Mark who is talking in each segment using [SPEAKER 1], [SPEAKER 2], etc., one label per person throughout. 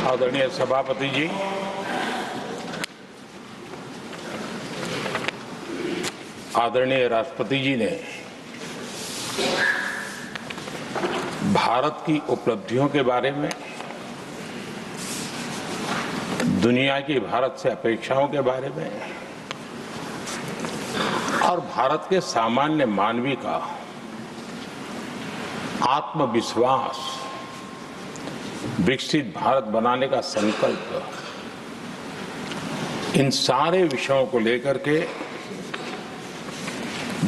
[SPEAKER 1] आदरणीय सभापति जी, आदरणीय राष्ट्रपति जी ने भारत की उपलब्धियों के बारे में, दुनिया की भारत से अपेक्षाओं के बारे में और भारत के सामान्य मानवी का आत्मविश्वास, विकसित भारत बनाने का संकल्प, इन सारे विषयों को लेकर के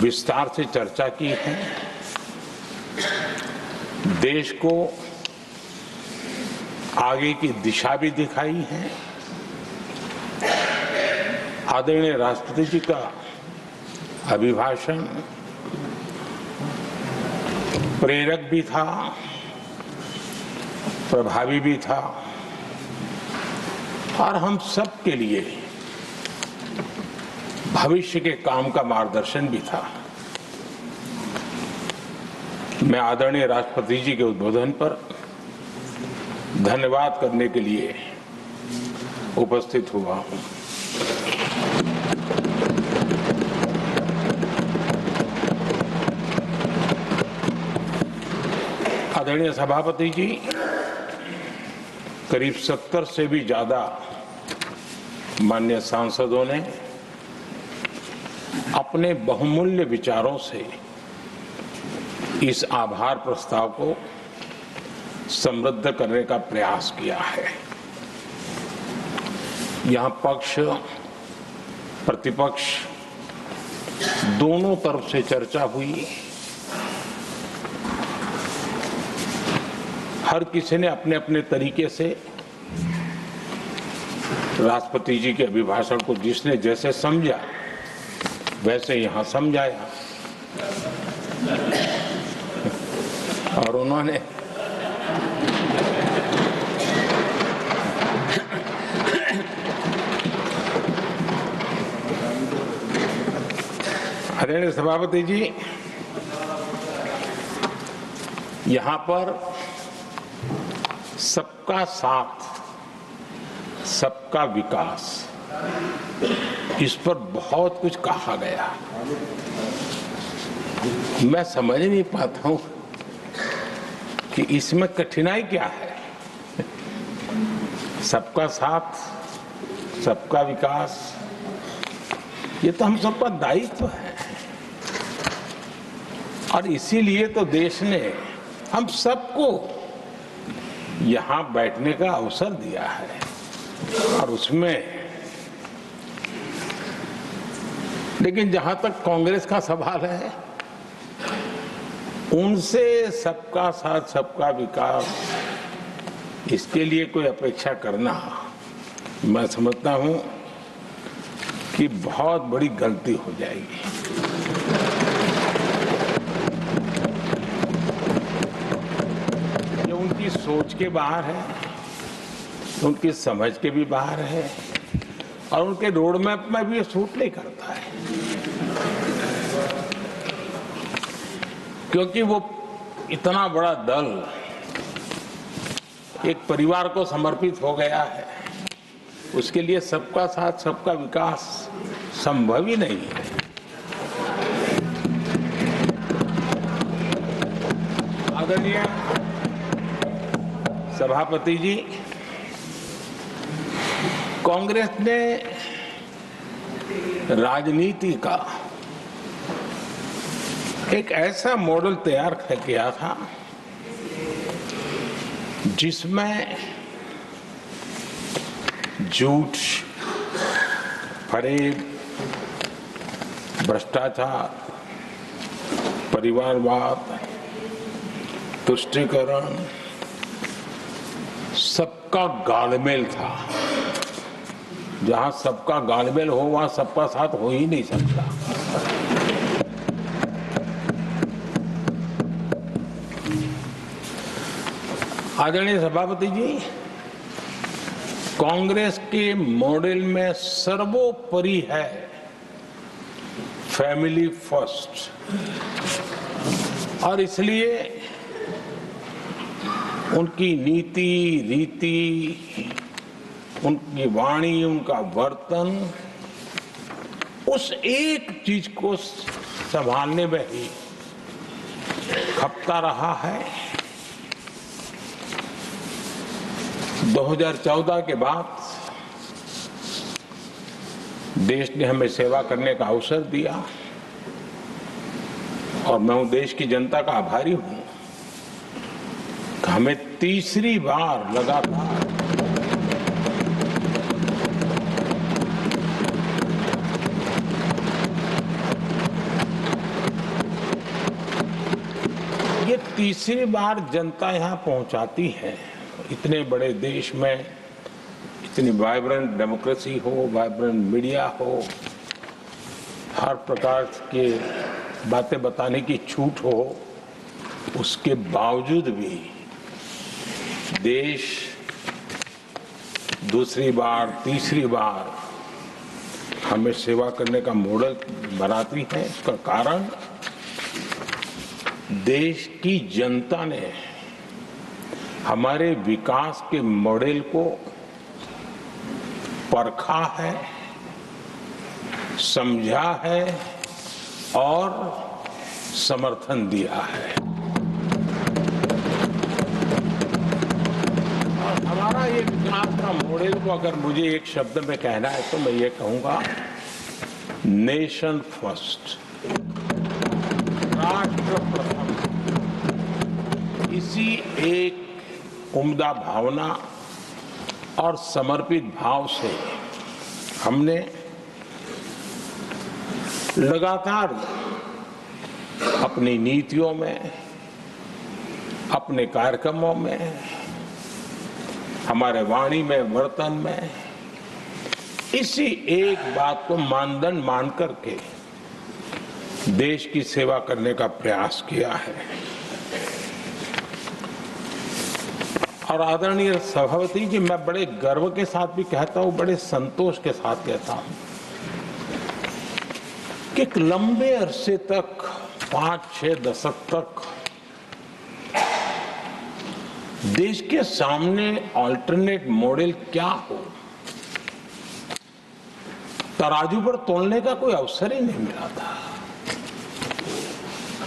[SPEAKER 1] विस्तार से चर्चा की है। देश को आगे की दिशा भी दिखाई है। आदरणीय राष्ट्रपति जी का अभिभाषण प्रेरक भी था, प्रभावी भी था और हम सब के लिए भविष्य के काम का मार्गदर्शन भी था। मैं आदरणीय राष्ट्रपति जी के उद्बोधन पर धन्यवाद करने के लिए उपस्थित हुआ हूं। आदरणीय सभापति जी, करीब 70 से भी ज्यादा माननीय सांसदों ने अपने बहुमूल्य विचारों से इस आभार प्रस्ताव को समृद्ध करने का प्रयास किया है। यहां पक्ष प्रतिपक्ष दोनों तरफ से चर्चा हुई। हर किसी ने अपने अपने तरीके से राष्ट्रपति जी के अभिभाषण को जिसने जैसे समझा वैसे यहां समझाया और उन्होंने आदरणीय सभापति जी, यहां पर सबका साथ, सबका विकास, इस पर बहुत कुछ कहा गया। मैं समझ नहीं पाता हूं कि इसमें कठिनाई क्या है। सबका साथ, सबका विकास, ये तो हम सबका दायित्व है और इसीलिए तो देश ने हम सबको यहां बैठने का अवसर दिया है और उसमें, लेकिन जहां तक कांग्रेस का सवाल है, उनसे सबका साथ सबका विकास, इसके लिए कोई अपेक्षा करना, मैं समझता हूं कि बहुत बड़ी गलती हो जाएगी। ये उनकी सोच के बाहर है, उनकी समझ के भी बाहर है और उनके रोड मैप में भी ये सूट नहीं करता है, क्योंकि वो इतना बड़ा दल एक परिवार को समर्पित हो गया है। उसके लिए सबका साथ सबका विकास संभव ही नहीं है। आदरणीय सभापति जी, कांग्रेस ने राजनीति का एक ऐसा मॉडल तैयार किया था जिसमें झूठ, फरेब, भ्रष्टाचार, परिवारवाद, तुष्टीकरण, सबका गालमेल था। जहां सबका गालमेल हो वहां सबका साथ हो ही नहीं सकता। आदरणीय सभापति जी, कांग्रेस के मॉडल में सर्वोपरि है फैमिली फर्स्ट और इसलिए उनकी नीति रीति, उनकी वाणी, उनका वर्तन, उस एक चीज को संभालने में ही खपता रहा है। 2014 के बाद देश ने हमें सेवा करने का अवसर दिया और मैं उन देश की जनता का आभारी हूं कि हमें तीसरी बार लगातार ये तीसरी बार जनता यहां पहुंचाती है। इतने बड़े देश में इतनी वाइब्रेंट डेमोक्रेसी हो, वाइब्रेंट मीडिया हो, हर प्रकार के बातें बताने की छूट हो, उसके बावजूद भी देश दूसरी बार तीसरी बार हमें सेवा करने का मॉडल बनाती है। इसका कारण देश की जनता ने हमारे विकास के मॉडल को परखा है, समझा है और समर्थन दिया है। और हमारा ये विकास का मॉडल को अगर मुझे एक शब्द में कहना है तो मैं ये कहूंगा, नेशन फर्स्ट, राष्ट्र प्रथम। इसी एक उम्दा भावना और समर्पित भाव से हमने लगातार अपनी नीतियों में, अपने कार्यक्रमों में, हमारे वाणी में, वर्तन में इसी एक बात को मानदंड मान करके देश की सेवा करने का प्रयास किया है। और आदरणीय सभापति जी, मैं बड़े गर्व के साथ भी कहता हूं, बड़े संतोष के साथ कहता हूं कि एक लंबे अरसे तक, 5-6 दशक तक देश के सामने अल्टरनेट मॉडल क्या हो, तराजू पर तोलने का कोई अवसर ही नहीं मिला था।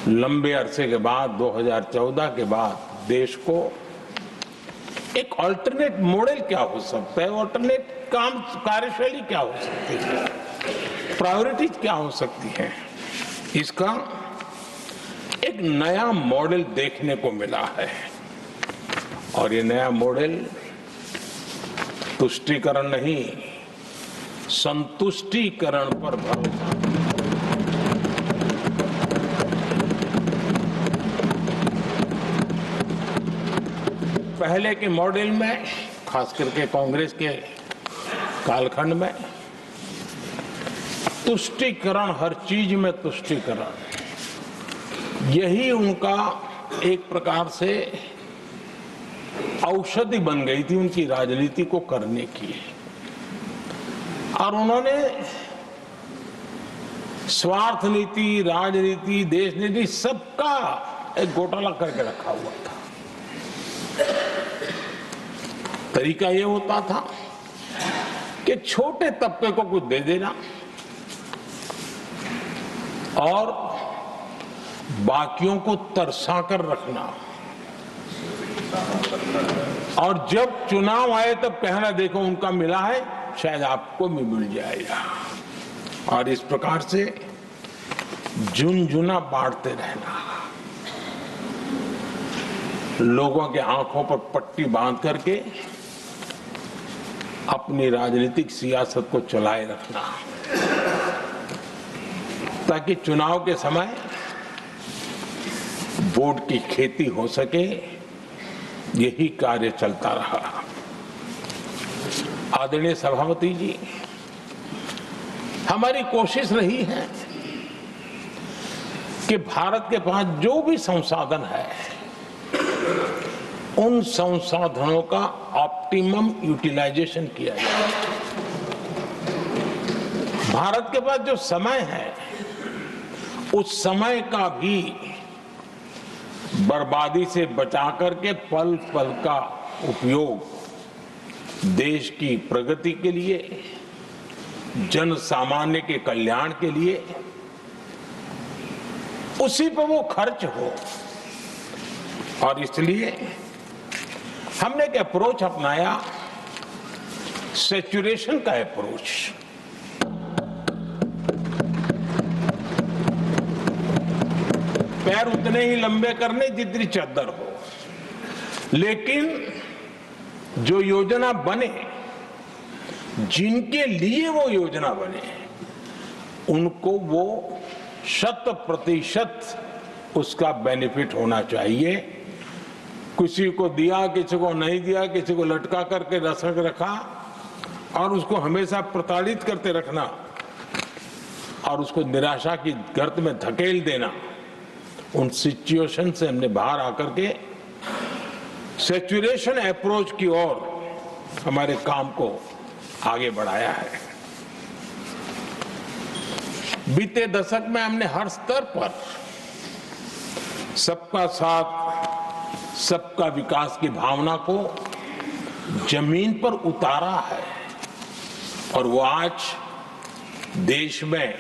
[SPEAKER 1] लंबे अरसे के बाद 2014 के बाद देश को एक अल्टरनेट मॉडल क्या हो सकता है, अल्टरनेट कार्यशैली क्या हो सकती है, प्रायोरिटीज क्या हो सकती है, इसका एक नया मॉडल देखने को मिला है। और ये नया मॉडल तुष्टीकरण नहीं, संतुष्टीकरण पर भरोसा। पहले के मॉडल में, खास करके कांग्रेस के कालखंड में, तुष्टीकरण, हर चीज में तुष्टीकरण, यही उनका एक प्रकार से औषधि बन गई थी उनकी राजनीति को करने की। और उन्होंने स्वार्थ नीति, राजनीति, देश नीति, सबका एक घोटाला करके रखा हुआ था। तरीका ये होता था कि छोटे तबके को कुछ दे देना और बाकियों को तरसा कर रखना, और जब चुनाव आए तब कहना, देखो उनका मिला है, शायद आपको भी मिल जाएगा। और इस प्रकार से झुनझुना बांटते रहना, लोगों के आंखों पर पट्टी बांध करके अपनी राजनीतिक सियासत को चलाए रखना, ताकि चुनाव के समय वोट की खेती हो सके। यही कार्य चलता रहा। आदरणीय सभापति जी, हमारी कोशिश रही है कि भारत के पास जो भी संसाधन है, उन संसाधनों का ऑप्टिमम यूटिलाइजेशन किया जाए। भारत के पास जो समय है, उस समय का भी बर्बादी से बचा करके पल पल का उपयोग देश की प्रगति के लिए, जन सामान्य के कल्याण के लिए, उसी पर वो खर्च हो। और इसलिए हमने एक अप्रोच अपनाया, सैचुरेशन का अप्रोच। पैर उतने ही लंबे करने जितनी चद्दर हो, लेकिन जो योजना बने, जिनके लिए वो योजना बने, उनको वो 100% उसका बेनिफिट होना चाहिए। किसी को दिया, किसी को नहीं दिया, किसी को लटका करके रखा और उसको हमेशा प्रताड़ित करते रखना और उसको निराशा की गर्त में धकेल देना, उन सिचुएशन से हमने बाहर आकर के सैचुरेशन अप्रोच की ओर हमारे काम को आगे बढ़ाया है। बीते दशक में हमने हर स्तर पर सबका साथ, सबका विकास की भावना को जमीन पर उतारा है और वो आज देश में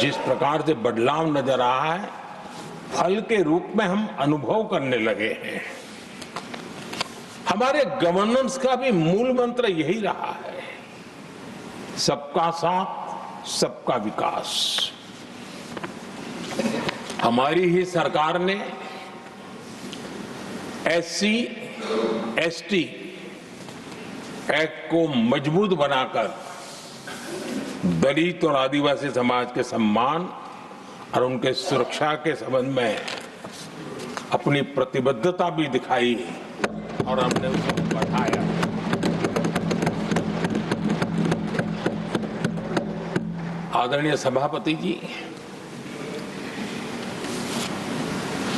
[SPEAKER 1] जिस प्रकार से बदलाव नजर आ रहा है, फल के रूप में हम अनुभव करने लगे हैं। हमारे गवर्नेंस का भी मूल मंत्र यही रहा है, सबका साथ, सबका विकास। हमारी ही सरकार ने SC, ST एक्ट को मजबूत बनाकर दलित और आदिवासी समाज के सम्मान और उनके सुरक्षा के संबंध में अपनी प्रतिबद्धता भी दिखाई और हमने उसको बढ़ाया। आदरणीय सभापति जी,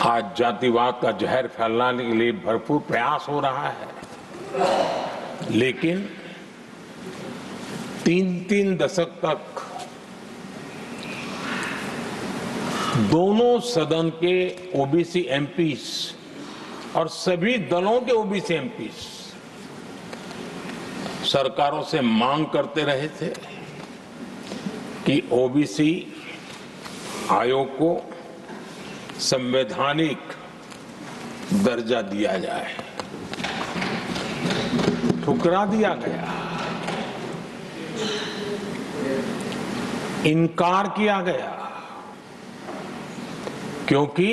[SPEAKER 1] आज जातिवाद का जहर फैलाने के लिए भरपूर प्रयास हो रहा है, लेकिन 3 दशक तक दोनों सदन के OBC MPs और सभी दलों के OBC MPs सरकारों से मांग करते रहे थे कि OBC आयोग को संवैधानिक दर्जा दिया जाए। ठुकरा दिया गया, इनकार किया गया, क्योंकि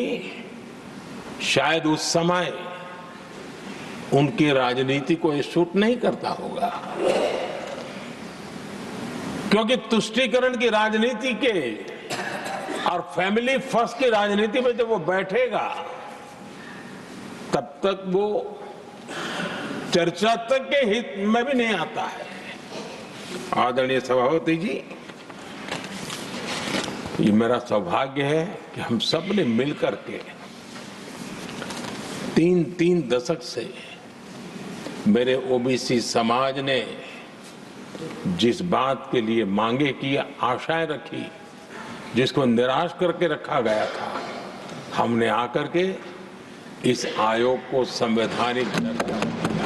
[SPEAKER 1] शायद उस समय उनकी राजनीति को ये सूट नहीं करता होगा, क्योंकि तुष्टीकरण की राजनीति के और फैमिली फर्स्ट की राजनीति में जब वो बैठेगा तब तक वो चर्चा तक के हित में भी नहीं आता है। आदरणीय सभापति जी, ये मेरा सौभाग्य है कि हम सब ने मिलकर के 3 दशक से मेरे OBC समाज ने जिस बात के लिए मांगे की, आशाएं रखी, जिसको निराश करके रखा गया था, हमने आकर के इस आयोग को संवैधानिक दर्जा दिया।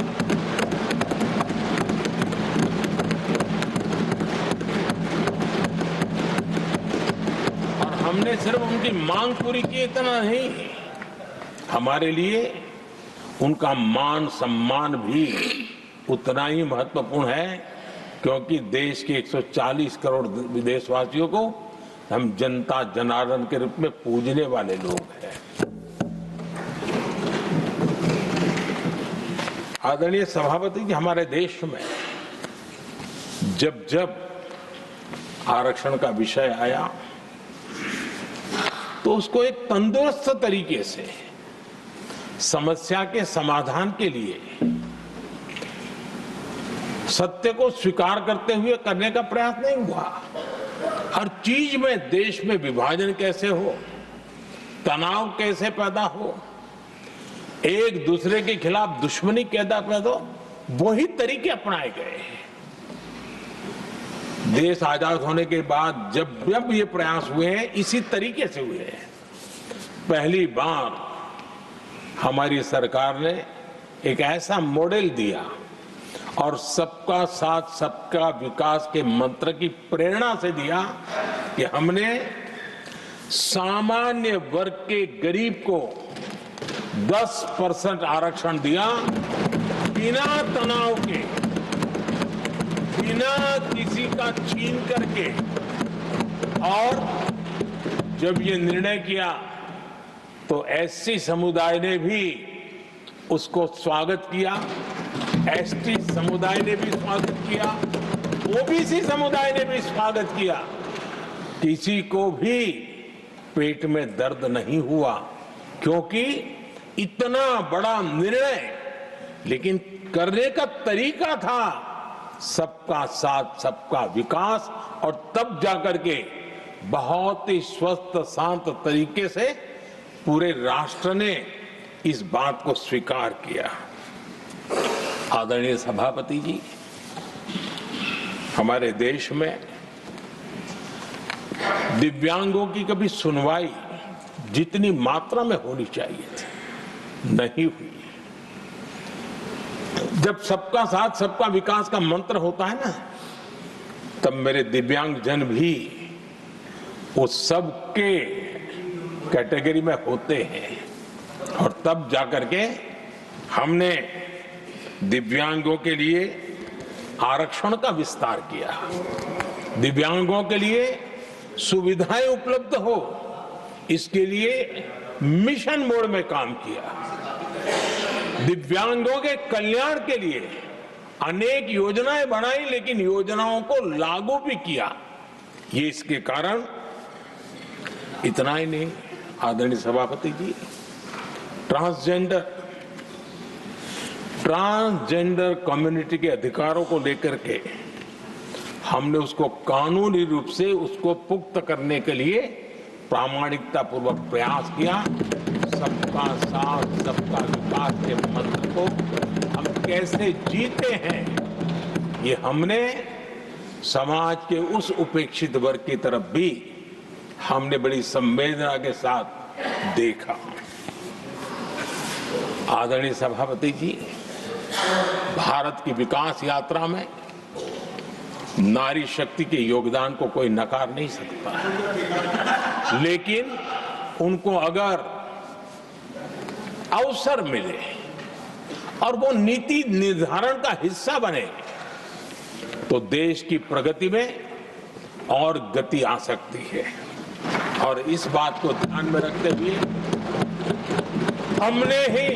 [SPEAKER 1] और हमने सिर्फ उनकी मांग पूरी की इतना नहीं, हमारे लिए उनका मान सम्मान भी उतना ही महत्वपूर्ण है, क्योंकि देश के 140 करोड़ देशवासियों को हम जनता जनार्दन के रूप में पूजने वाले लोग हैं। आदरणीय सभापति जी, हमारे देश में जब जब आरक्षण का विषय आया तो उसको एक तंदुरुस्त तरीके से समस्या के समाधान के लिए सत्य को स्वीकार करते हुए करने का प्रयास नहीं हुआ। हर चीज में देश में विभाजन कैसे हो, तनाव कैसे पैदा हो, एक दूसरे के खिलाफ दुश्मनी कैसे पैदा हो, वही तरीके अपनाए गए। देश आजाद होने के बाद जब जब ये प्रयास हुए हैं, इसी तरीके से हुए हैं। पहली बार हमारी सरकार ने एक ऐसा मॉडल दिया और सबका साथ सबका विकास के मंत्र की प्रेरणा से दिया कि हमने सामान्य वर्ग के गरीब को 10% आरक्षण दिया, बिना तनाव के, बिना किसी का छीन करके। और जब ये निर्णय किया तो एससी समुदाय ने भी उसको स्वागत किया, एसटी समुदाय ने भी स्वागत किया, ओबीसी समुदाय ने भी स्वागत किया। किसी को भी पेट में दर्द नहीं हुआ, क्योंकि इतना बड़ा निर्णय, लेकिन करने का तरीका था सबका साथ सबका विकास, और तब जाकर के बहुत ही स्वस्थ शांत तरीके से पूरे राष्ट्र ने इस बात को स्वीकार किया। आदरणीय सभापति जी, हमारे देश में दिव्यांगों की कभी सुनवाई जितनी मात्रा में होनी चाहिए थी नहीं हुई। जब सबका साथ सबका विकास का मंत्र होता है ना, तब मेरे दिव्यांग जन भी उस सबके कैटेगरी में होते हैं, और तब जाकर के हमने दिव्यांगों के लिए आरक्षण का विस्तार किया, दिव्यांगों के लिए सुविधाएं उपलब्ध हो, इसके लिए मिशन मोड में काम किया, दिव्यांगों के कल्याण के लिए अनेक योजनाएं बनाई, लेकिन योजनाओं को लागू भी किया। ये इसके कारण इतना ही नहीं, आदरणीय सभापति जी, ट्रांसजेंडर कम्युनिटी के अधिकारों को लेकर के हमने उसको कानूनी रूप से उसको पुख्त करने के लिए प्रामाणिकता पूर्वक प्रयास किया। सबका साथ सबका विकास के मंत्र को हम कैसे जीते हैं, ये हमने समाज के उस उपेक्षित वर्ग की तरफ भी हमने बड़ी संवेदना के साथ देखा। आदरणीय सभापति जी, भारत की विकास यात्रा में नारी शक्ति के योगदान को कोई नकार नहीं सकता, लेकिन उनको अगर अवसर मिले और वो नीति निर्धारण का हिस्सा बने तो देश की प्रगति में और गति आ सकती है। और इस बात को ध्यान में रखते हुए हमने ही,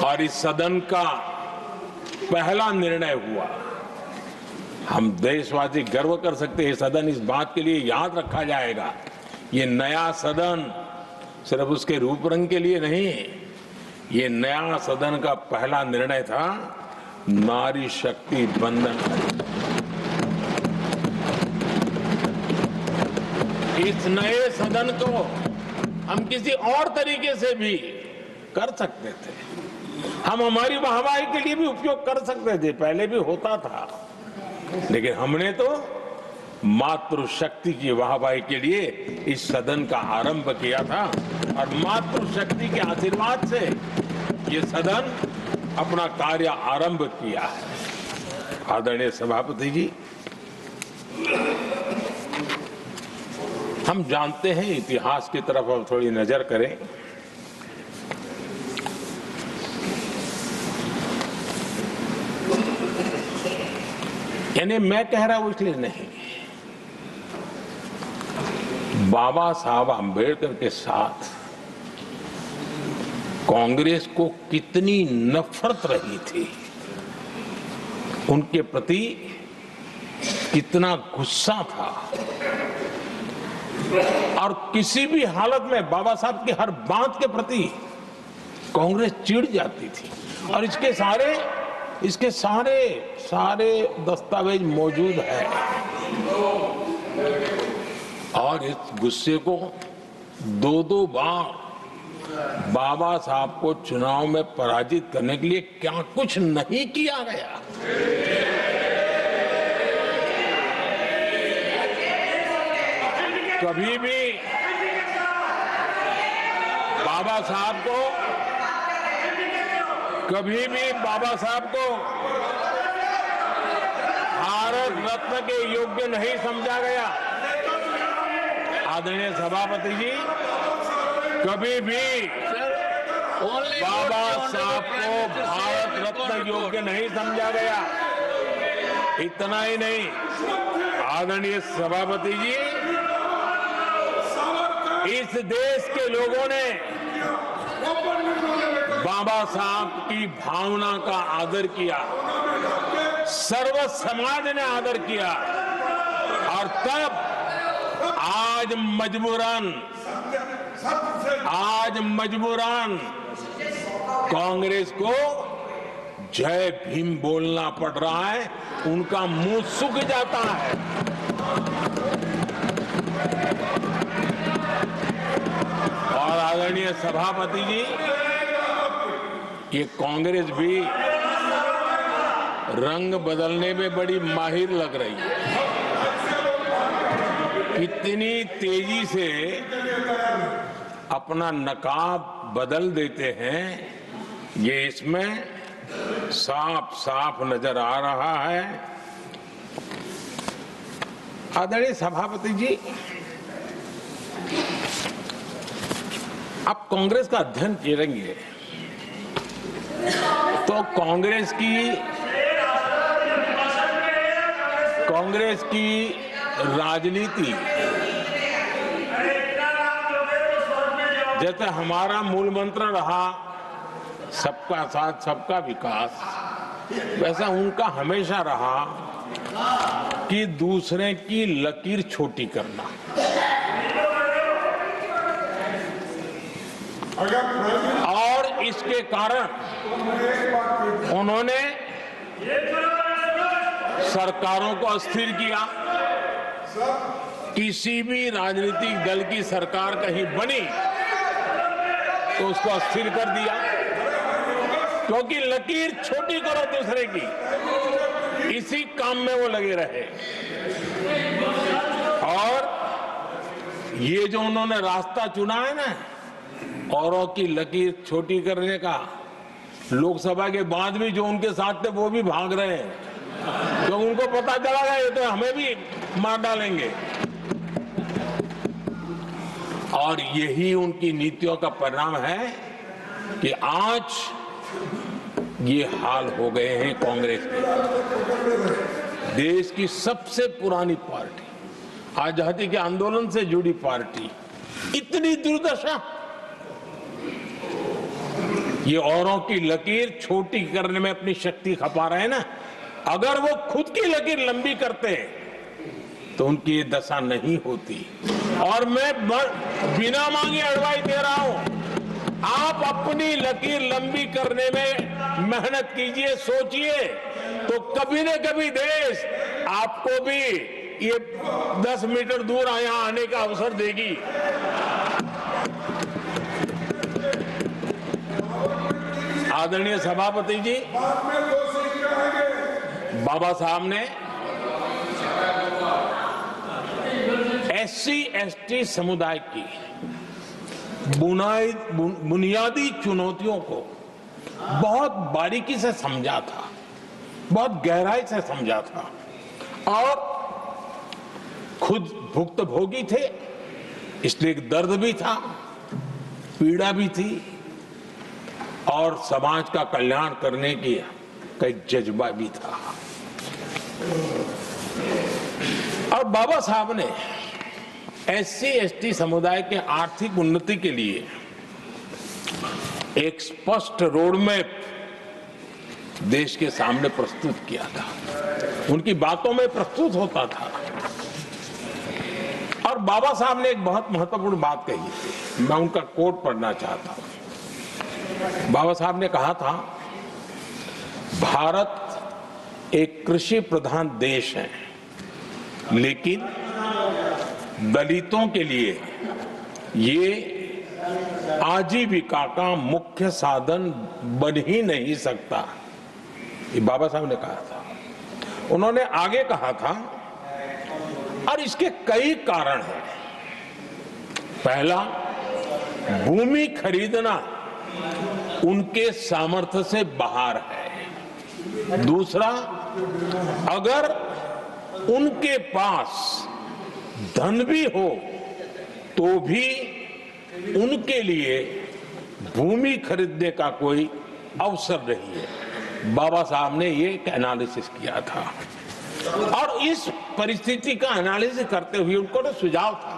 [SPEAKER 1] और इस सदन का पहला निर्णय हुआ, हम देशवासी गर्व कर सकते हैं, सदन इस बात के लिए याद रखा जाएगा, ये नया सदन सिर्फ उसके रूप रंग के लिए नहीं, ये नया सदन का पहला निर्णय था नारी शक्ति बंधन। इस नए सदन को हम किसी और तरीके से भी कर सकते थे, हम हमारी वाहवाही के लिए भी उपयोग कर सकते थे, पहले भी होता था, लेकिन हमने तो मातृशक्ति की वाहवाही के लिए इस सदन का आरंभ किया था, और मातृशक्ति के आशीर्वाद से ये सदन अपना कार्य आरंभ किया है। आदरणीय सभापति जी, हम जानते हैं, इतिहास की तरफ अब थोड़ी नजर करें, यानी मैं कह रहा हूं इसलिए नहीं, बाबा साहब आंबेडकर के साथ कांग्रेस को कितनी नफरत रही थी, उनके प्रति कितना गुस्सा था, और किसी भी हालत में बाबा साहब की हर बात के प्रति कांग्रेस चिढ़ जाती थी, और इसके सारे दस्तावेज मौजूद है। और इस गुस्से को दो बार बाबा साहब को चुनाव में पराजित करने के लिए क्या कुछ नहीं किया गया। कभी भी बाबा साहब को कभी भी बाबा साहब को भारत रत्न के योग्य नहीं समझा गया। आदरणीय सभापति जी, कभी भी बाबा साहब को भारत रत्न योग्य नहीं समझा गया। इतना ही नहीं, आदरणीय सभापति जी, इस देश के लोगों ने बाबा साहब की भावना का आदर किया, सर्व समाज ने आदर किया, और तब आज मजबूरन कांग्रेस को जय भीम बोलना पड़ रहा है, उनका मुंह सूख जाता है। और आदरणीय सभापति जी, ये कांग्रेस भी रंग बदलने में बड़ी माहिर लग रही है। कितनी तेजी से अपना नकाब बदल देते हैं, ये इसमें साफ साफ नजर आ रहा है। आदरणीय सभापति जी, आप कांग्रेस का अध्ययन करेंगे तो कांग्रेस की राजनीति, जैसे हमारा मूल मंत्र रहा सबका साथ सबका विकास, वैसा उनका हमेशा रहा कि दूसरे की लकीर छोटी करना। और इसके कारण उन्होंने सरकारों को अस्थिर किया। किसी भी राजनीतिक दल की सरकार कहीं बनी तो उसको अस्थिर कर दिया, क्योंकि लकीर छोटी करो दूसरे की, इसी काम में वो लगे रहे। और ये जो उन्होंने रास्ता चुना है ना, औरों की लकीर छोटी करने का, लोकसभा के बाद भी जो उनके साथ थे वो भी भाग रहे हैं, तो उनको पता चला गया ये तो हमें भी मार डालेंगे। और यही उनकी नीतियों का परिणाम है कि आज ये हाल हो गए हैं कांग्रेस के। देश की सबसे पुरानी पार्टी, आजादी के आंदोलन से जुड़ी पार्टी, इतनी दुर्दशा। ये औरों की लकीर छोटी करने में अपनी शक्ति खपा रहे हैं ना। अगर वो खुद की लकीर लंबी करते तो उनकी ये दशा नहीं होती। और मैं बिना मांगे एडवाइस दे रहा हूं, आप अपनी लकीर लंबी करने में मेहनत कीजिए, सोचिए, तो कभी न कभी देश आपको भी ये 10 मीटर दूर यहां आने का अवसर देगी। आदरणीय सभापति जी, बाबा साहब ने SC/ST समुदाय की बुनियादी चुनौतियों को बहुत बारीकी से समझा था, बहुत गहराई से समझा था, और खुद भुक्तभोगी थे, इसलिए एक दर्द भी था, पीड़ा भी थी, और समाज का कल्याण करने की का एक जज्बा भी था। और बाबा साहब ने SC/ST समुदाय के आर्थिक उन्नति के लिए एक स्पष्ट रोड मैप देश के सामने प्रस्तुत किया था। उनकी बातों में प्रस्तुत होता था। और बाबा साहब ने एक बहुत महत्वपूर्ण बात कही थी, मैं उनका कोट पढ़ना चाहता हूं। बाबा साहब ने कहा था, भारत एक कृषि प्रधान देश है, लेकिन दलितों के लिए ये आजीविका का मुख्य साधन बन ही नहीं सकता। ये बाबा साहब ने कहा था। उन्होंने आगे कहा था, और इसके कई कारण हैं। पहला, भूमि खरीदना उनके सामर्थ्य से बाहर है। दूसरा, अगर उनके पास धन भी हो तो भी उनके लिए भूमि खरीदने का कोई अवसर नहीं है। बाबा साहब ने ये एक एनालिसिस किया था और इस परिस्थिति का एनालिसिस करते हुए उनको तो सुझाव था,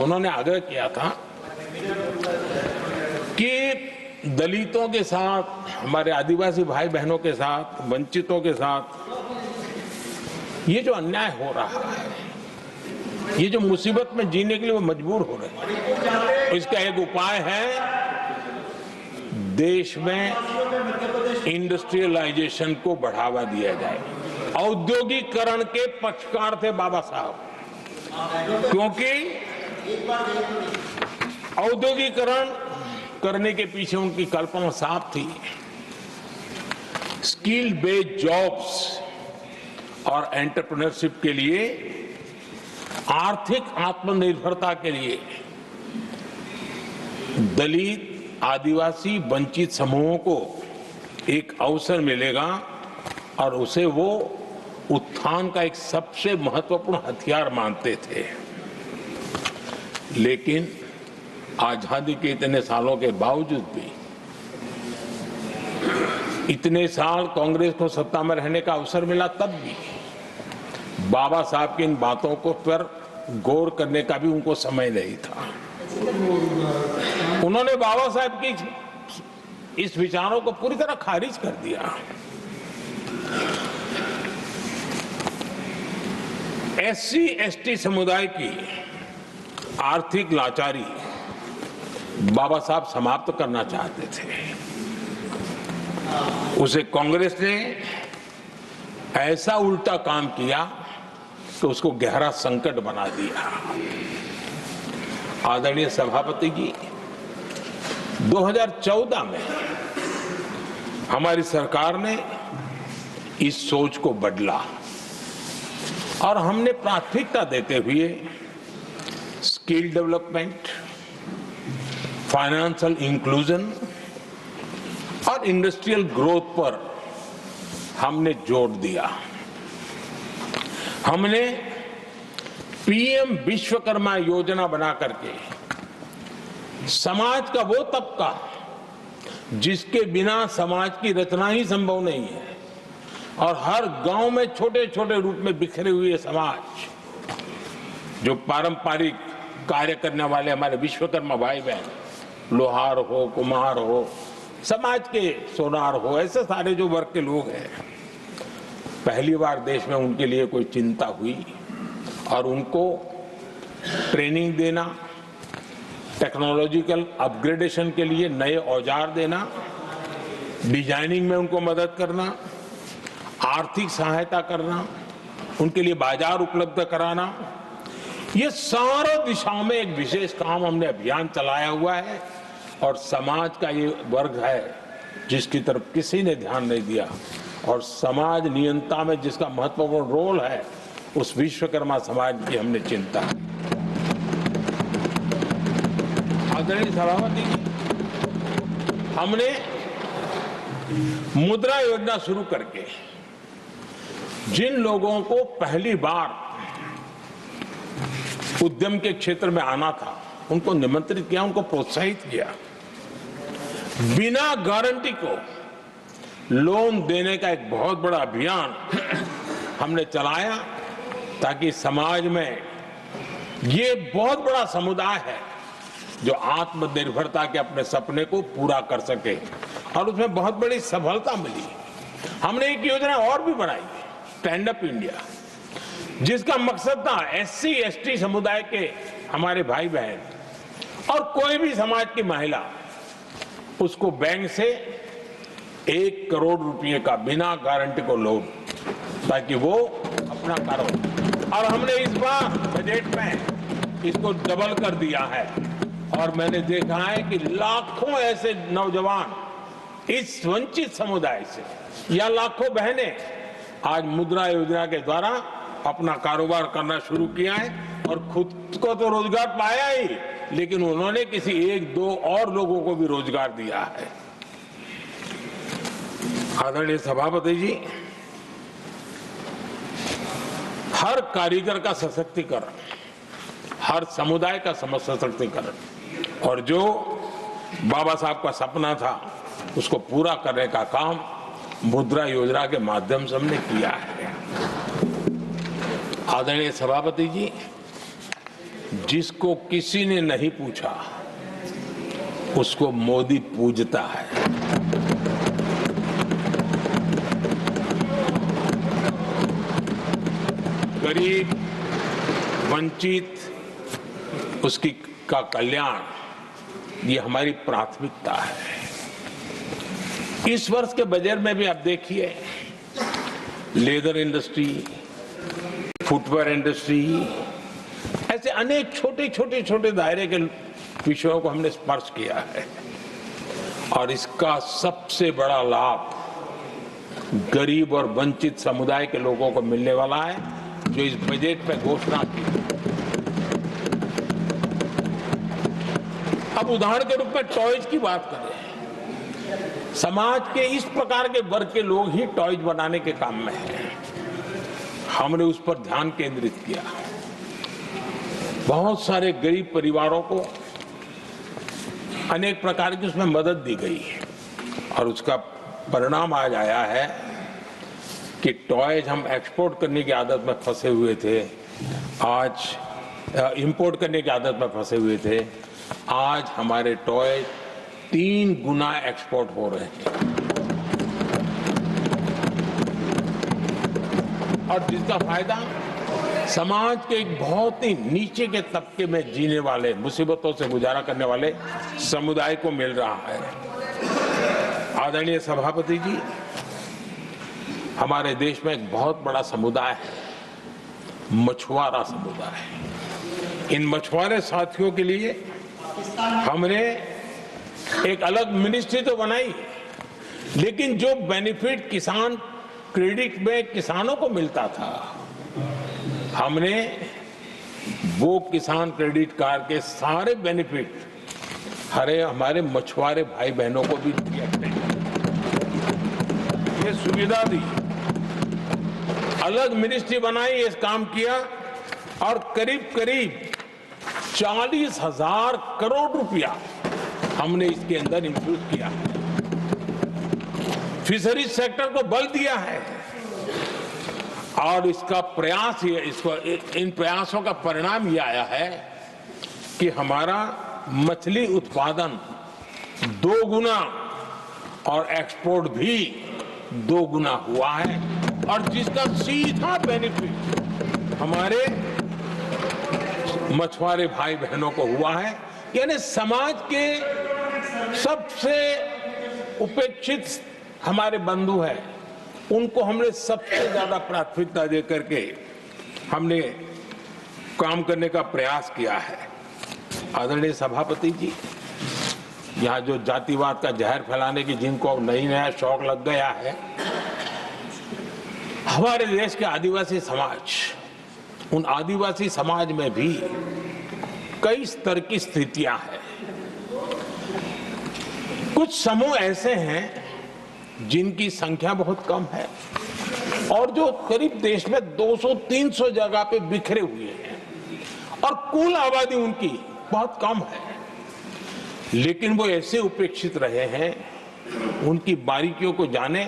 [SPEAKER 1] उन्होंने आग्रह किया था कि दलितों के साथ, हमारे आदिवासी भाई बहनों के साथ, वंचितों के साथ ये जो अन्याय हो रहा है, ये जो मुसीबत में जीने के लिए वो मजबूर हो रहे हैं, इसका एक उपाय है देश में इंडस्ट्रियलाइजेशन को बढ़ावा दिया जाए। औद्योगिकरण के पक्षकार थे बाबा साहब, क्योंकि औद्योगिकरण करने के पीछे उनकी कल्पना साफ थी। स्किल बेस्ड जॉब्स और एंटरप्रेन्योरशिप के लिए, आर्थिक आत्मनिर्भरता के लिए दलित, आदिवासी, वंचित समूहों को एक अवसर मिलेगा और उसे वो उत्थान का एक सबसे महत्वपूर्ण हथियार मानते थे। लेकिन आजादी के इतने सालों के बावजूद भी, इतने साल कांग्रेस को सत्ता में रहने का अवसर मिला, तब भी बाबा साहब की इन बातों को पर गौर करने का भी उनको समय नहीं था। उन्होंने बाबा साहब की इस विचारों को पूरी तरह खारिज कर दिया। एससी एसटी समुदाय की आर्थिक लाचारी बाबा साहब समाप्त करना चाहते थे। उसे कांग्रेस ने ऐसा उल्टा काम किया कि उसको गहरा संकट बना दिया। आदरणीय सभापति जी, 2014 में हमारी सरकार ने इस सोच को बदला और हमने प्राथमिकता देते हुए स्किल डेवलपमेंट, फाइनेंशियल इंक्लूजन और इंडस्ट्रियल ग्रोथ पर हमने जोर दिया। हमने पीएम विश्वकर्मा योजना बना करके समाज का वो तबका जिसके बिना समाज की रचना ही संभव नहीं है, और हर गांव में छोटे छोटे रूप में बिखरे हुए समाज, जो पारंपरिक कार्य करने वाले हमारे विश्वकर्मा भाई बहन, लोहार हो, कुम्हार हो, समाज के सोनार हो, ऐसे सारे जो वर्ग के लोग हैं, पहली बार देश में उनके लिए कोई चिंता हुई और उनको ट्रेनिंग देना, टेक्नोलॉजिकल अपग्रेडेशन के लिए नए औजार देना, डिजाइनिंग में उनको मदद करना, आर्थिक सहायता करना, उनके लिए बाजार उपलब्ध कराना, ये सारे दिशाओं में एक विशेष काम हमने अभियान चलाया हुआ है। और समाज का ये वर्ग है जिसकी तरफ किसी ने ध्यान नहीं दिया, और समाज नियंत्रण में जिसका महत्वपूर्ण रोल है, उस विश्वकर्मा समाज की हमने चिंता। आदरणीय सभापति, हमने मुद्रा योजना शुरू करके जिन लोगों को पहली बार उद्यम के क्षेत्र में आना था, उनको निमंत्रित किया, उनको प्रोत्साहित किया। बिना गारंटी को लोन देने का एक बहुत बड़ा अभियान हमने चलाया, ताकि समाज में ये बहुत बड़ा समुदाय है जो आत्मनिर्भरता के अपने सपने को पूरा कर सके, और उसमें बहुत बड़ी सफलता मिली। हमने एक योजना और भी बनाई, स्टैंड अप इंडिया, जिसका मकसद था एससी एसटी समुदाय के हमारे भाई बहन और कोई भी समाज की महिला, उसको बैंक से 1 करोड़ रुपए का बिना गारंटी को लोन, ताकि वो अपना कारोबार। और हमने इस बार बजट में इसको डबल कर दिया है, और मैंने देखा है कि लाखों ऐसे नौजवान इस वंचित समुदाय से, या लाखों बहनें आज मुद्रा योजना के द्वारा अपना कारोबार करना शुरू किया है, और खुद को तो रोजगार पाया ही, लेकिन उन्होंने किसी एक दो और लोगों को भी रोजगार दिया है। आदरणीय सभापति जी, हर कारीगर का सशक्तिकरण, हर समुदाय का सशक्तिकरण और जो बाबा साहब का सपना था उसको पूरा करने का काम मुद्रा योजना के माध्यम से हमने किया है। आदरणीय सभापति जी, जिसको किसी ने नहीं पूछा उसको मोदी पूजता है। गरीब, वंचित, उसकी का कल्याण ये हमारी प्राथमिकता है। इस वर्ष के बजट में भी आप देखिए, लेदर इंडस्ट्री, फुटवेयर इंडस्ट्री, ऐसे अनेक छोटे दायरे के विषयों को हमने स्पर्श किया है और इसका सबसे बड़ा लाभ गरीब और वंचित समुदाय के लोगों को मिलने वाला है, जो इस बजट में घोषणा की। अब उदाहरण के रूप में टॉयज की बात करें, समाज के इस प्रकार के वर्ग के लोग ही टॉयज बनाने के काम में हैं। हमने उस पर ध्यान केंद्रित किया। बहुत सारे गरीब परिवारों को अनेक प्रकार की उसमें मदद दी गई और उसका परिणाम आज आया है कि टॉयज हम एक्सपोर्ट करने की आदत में फंसे हुए थे, आज इंपोर्ट करने की आदत में फंसे हुए थे, आज हमारे टॉय 3 गुना एक्सपोर्ट हो रहे हैं और जिसका फायदा समाज के एक बहुत ही नीचे के तबके में जीने वाले, मुसीबतों से गुजारा करने वाले समुदाय को मिल रहा है। आदरणीय सभापति जी, हमारे देश में एक बहुत बड़ा समुदाय है, मछुआरा समुदाय। इन मछुआरे साथियों के लिए हमने एक अलग मिनिस्ट्री तो बनाई, लेकिन जो बेनिफिट किसान क्रेडिट में किसानों को मिलता था, हमने वो किसान क्रेडिट कार्ड के सारे बेनिफिट हमारे मछुआरे भाई बहनों को भी दिए, ये सुविधा दी। अलग मिनिस्ट्री बनाई, ये काम किया और करीब 40,000 करोड़ रुपया हमने इसके अंदर इंफ्यूज किया। फिशरीज सेक्टर को बल दिया है और इसका प्रयास इन प्रयासों का परिणाम ये आया है कि हमारा मछली उत्पादन 2 गुना और एक्सपोर्ट भी 2 गुना हुआ है और जिसका सीधा बेनिफिट हमारे मछुआरे भाई बहनों को हुआ है। यानी समाज के सबसे उपेक्षित हमारे बंधु हैं, उनको हमने सबसे ज्यादा प्राथमिकता दे करके हमने काम करने का प्रयास किया है। आदरणीय सभापति जी, यहाँ जो जातिवाद का जहर फैलाने की जिनको नया शौक लग गया है, हमारे देश के आदिवासी समाज, उन आदिवासी समाज में भी कई स्तर की स्थितियां हैं। कुछ समूह ऐसे हैं जिनकी संख्या बहुत कम है और जो करीब देश में 200-300 जगह पे बिखरे हुए हैं और कुल आबादी उनकी बहुत कम है, लेकिन वो ऐसे उपेक्षित रहे हैं, उनकी बारीकियों को जाने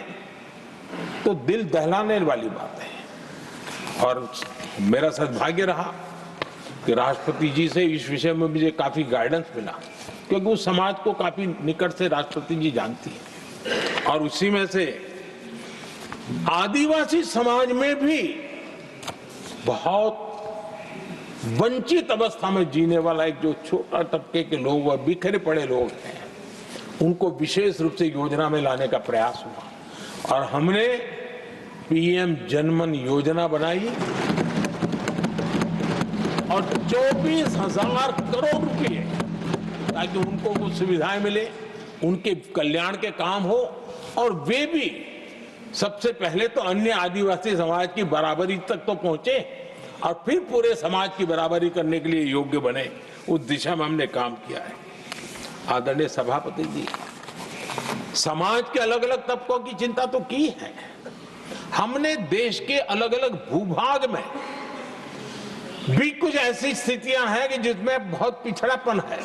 [SPEAKER 1] तो दिल दहलाने वाली बात है। और मेरा सद्भाग्य रहा कि राष्ट्रपति जी से इस विषय में मुझे काफी गाइडेंस मिला, क्योंकि उस समाज को काफी निकट से राष्ट्रपति जी जानती है और उसी में से आदिवासी समाज में भी बहुत वंचित अवस्था में जीने वाला एक जो छोटा तबके के लोग व बिखरे पड़े लोग हैं, उनको विशेष रूप से योजना में लाने का प्रयास हुआ और हमने पीएम जनमन योजना बनाई और 24,000 करोड़ रुपए ताकि उनको कुछ सुविधाएं मिले, उनके कल्याण के काम हो और वे भी सबसे पहले तो अन्य आदिवासी समाज की बराबरी तक तो पहुंचे और फिर पूरे समाज की बराबरी करने के लिए योग्य बने। उस दिशा में हमने काम किया है। आदरणीय सभापति जी, समाज के अलग अलग तबकों की चिंता तो की है। हमने देश के अलग अलग भूभाग में भी कुछ ऐसी स्थितियां हैं कि जिसमें बहुत पिछड़ापन है।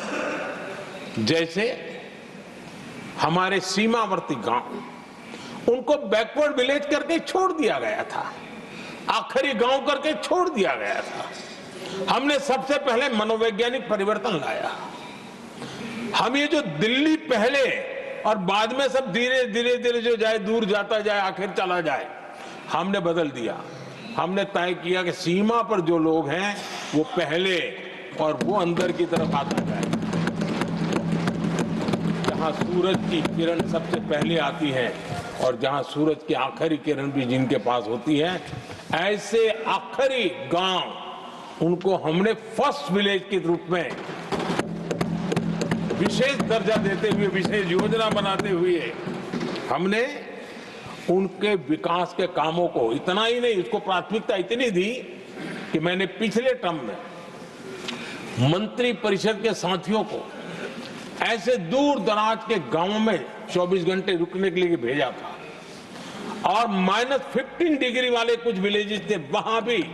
[SPEAKER 1] जैसे हमारे सीमावर्ती गांव, उनको बैकवर्ड विलेज करके छोड़ दिया गया था, आखिरी गांव करके छोड़ दिया गया था। हमने सबसे पहले मनोवैज्ञानिक परिवर्तन लाया। हम ये जो दिल्ली पहले और बाद में सब धीरे धीरे धीरे जो जाए दूर जाता जाए आखिर चला जाए, हमने बदल दिया। हमने तय किया कि सीमा पर जो लोग हैं वो पहले और वो अंदर की तरफ आता जाए। जहां सूरज की किरण सबसे पहले आती है और जहां सूरज की आखिरी किरण भी जिनके पास होती है, ऐसे आखिरी गांव उनको हमने फर्स्ट विलेज के रूप में विशेष दर्जा देते हुए, विशेष योजना बनाते हुए हमने उनके विकास के कामों को, इतना ही नहीं, उसको प्राथमिकता इतनी दी कि मैंने पिछले टर्म में मंत्री परिषद के साथियों को ऐसे दूर दराज के गांवों में 24 घंटे रुकने के लिए भेजा था और -15 डिग्री वाले कुछ विलेजेस थे, वहां भी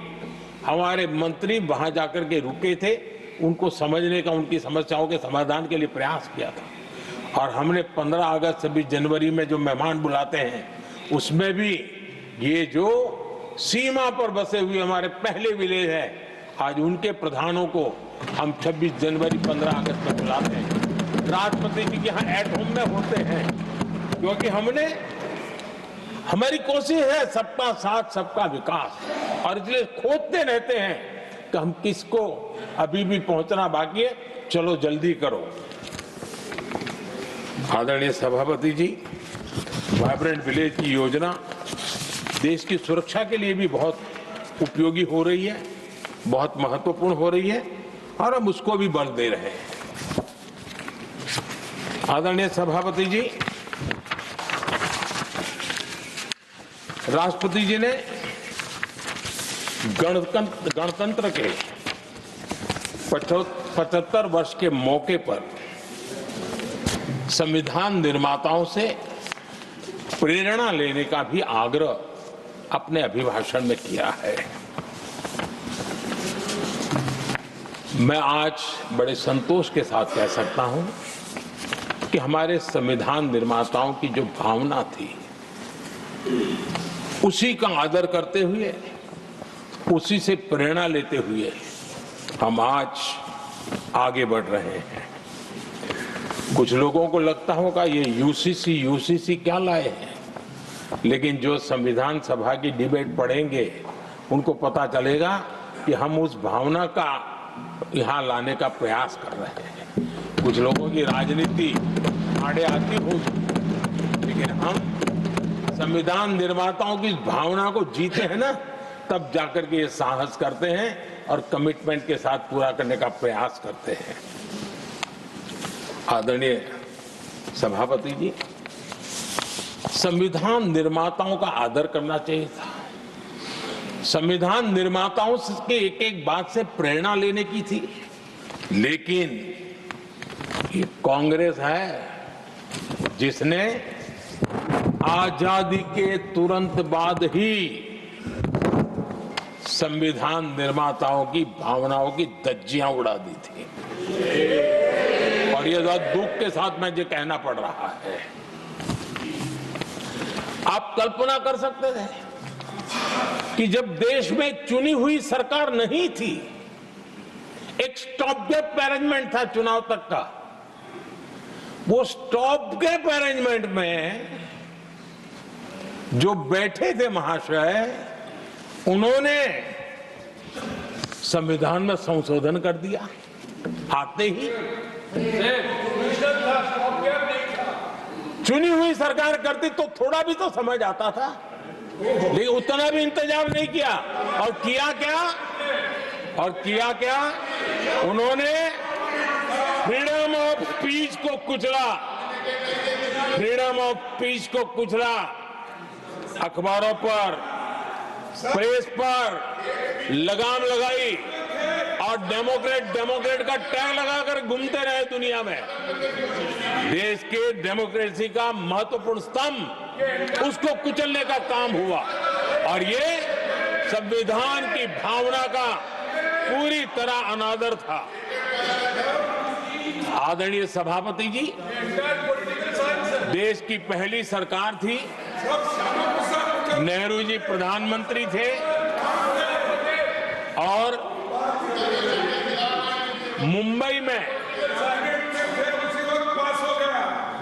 [SPEAKER 1] हमारे मंत्री वहां जाकर के रुके थे, उनको समझने का, उनकी समस्याओं के समाधान के लिए प्रयास किया था। और हमने 15 अगस्त 26 जनवरी में जो मेहमान बुलाते हैं, उसमें भी ये जो सीमा पर बसे हुए हमारे पहले विलेज है, आज उनके प्रधानों को हम 26 जनवरी 15 अगस्त में बुलाते हैं। राष्ट्रपति जी के यहाँ एट होम में होते हैं, क्योंकि हमारी कोशिश है सबका साथ सबका विकास, और इसलिए खोजते रहते हैं कि हम किसको अभी भी पहुंचना बाकी है, चलो जल्दी करो। आदरणीय सभापति जी, वाइब्रेंट विलेज की योजना देश की सुरक्षा के लिए भी बहुत उपयोगी हो रही है, बहुत महत्वपूर्ण हो रही है, और हम उसको भी बल दे रहे हैं। आदरणीय सभापति जी, राष्ट्रपति जी ने गणतंत्र के 75 वर्ष के मौके पर संविधान निर्माताओं से प्रेरणा लेने का भी आग्रह अपने अभिभाषण में किया है। मैं आज बड़े संतोष के साथ कह सकता हूं कि हमारे संविधान निर्माताओं की जो भावना थी, उसी का आदर करते हुए, उसी से प्रेरणा लेते हुए हम आज आगे बढ़ रहे हैं। कुछ लोगों को लगता होगा ये यूसीसी क्या लाए हैं, लेकिन जो संविधान सभा की डिबेट पढ़ेंगे उनको पता चलेगा कि हम उस भावना का यहाँ लाने का प्रयास कर रहे हैं। कुछ लोगों की राजनीति आड़े आती होगी, लेकिन हम संविधान निर्माताओं की भावना को जीते हैं ना, तब जाकर के ये साहस करते हैं और कमिटमेंट के साथ पूरा करने का प्रयास करते हैं। आदरणीय सभापति जी, संविधान निर्माताओं का आदर करना चाहिए था। संविधान निर्माताओं के एक एक बात से प्रेरणा लेने की थी, लेकिन ये कांग्रेस है जिसने आजादी के तुरंत बाद ही संविधान निर्माताओं की भावनाओं की धज्जियां उड़ा दी थी, और ये दुख के साथ मुझे कहना पड़ रहा है। आप कल्पना कर सकते थे कि जब देश में चुनी हुई सरकार नहीं थी, एक स्टॉप गैप अरेंजमेंट था चुनाव तक का, वो स्टॉप गैप अरेंजमेंट में जो बैठे थे महाशय, उन्होंने संविधान में संशोधन कर दिया आते ही। चुनी हुई सरकार करती तो थोड़ा भी तो समझ आता था, लेकिन उतना भी इंतजाम नहीं किया। और किया क्या उन्होंने फ्रीडम ऑफ स्पीच को कुचला, अखबारों पर, प्रेस पर लगाम लगाई और डेमोक्रेट का टैग लगाकर घूमते रहे दुनिया में। देश के डेमोक्रेसी का महत्वपूर्ण स्तंभ, उसको कुचलने का काम हुआ और ये संविधान की भावना का पूरी तरह अनादर था। आदरणीय सभापति जी, देश की पहली सरकार थी, नेहरू जी प्रधानमंत्री थे और मुंबई में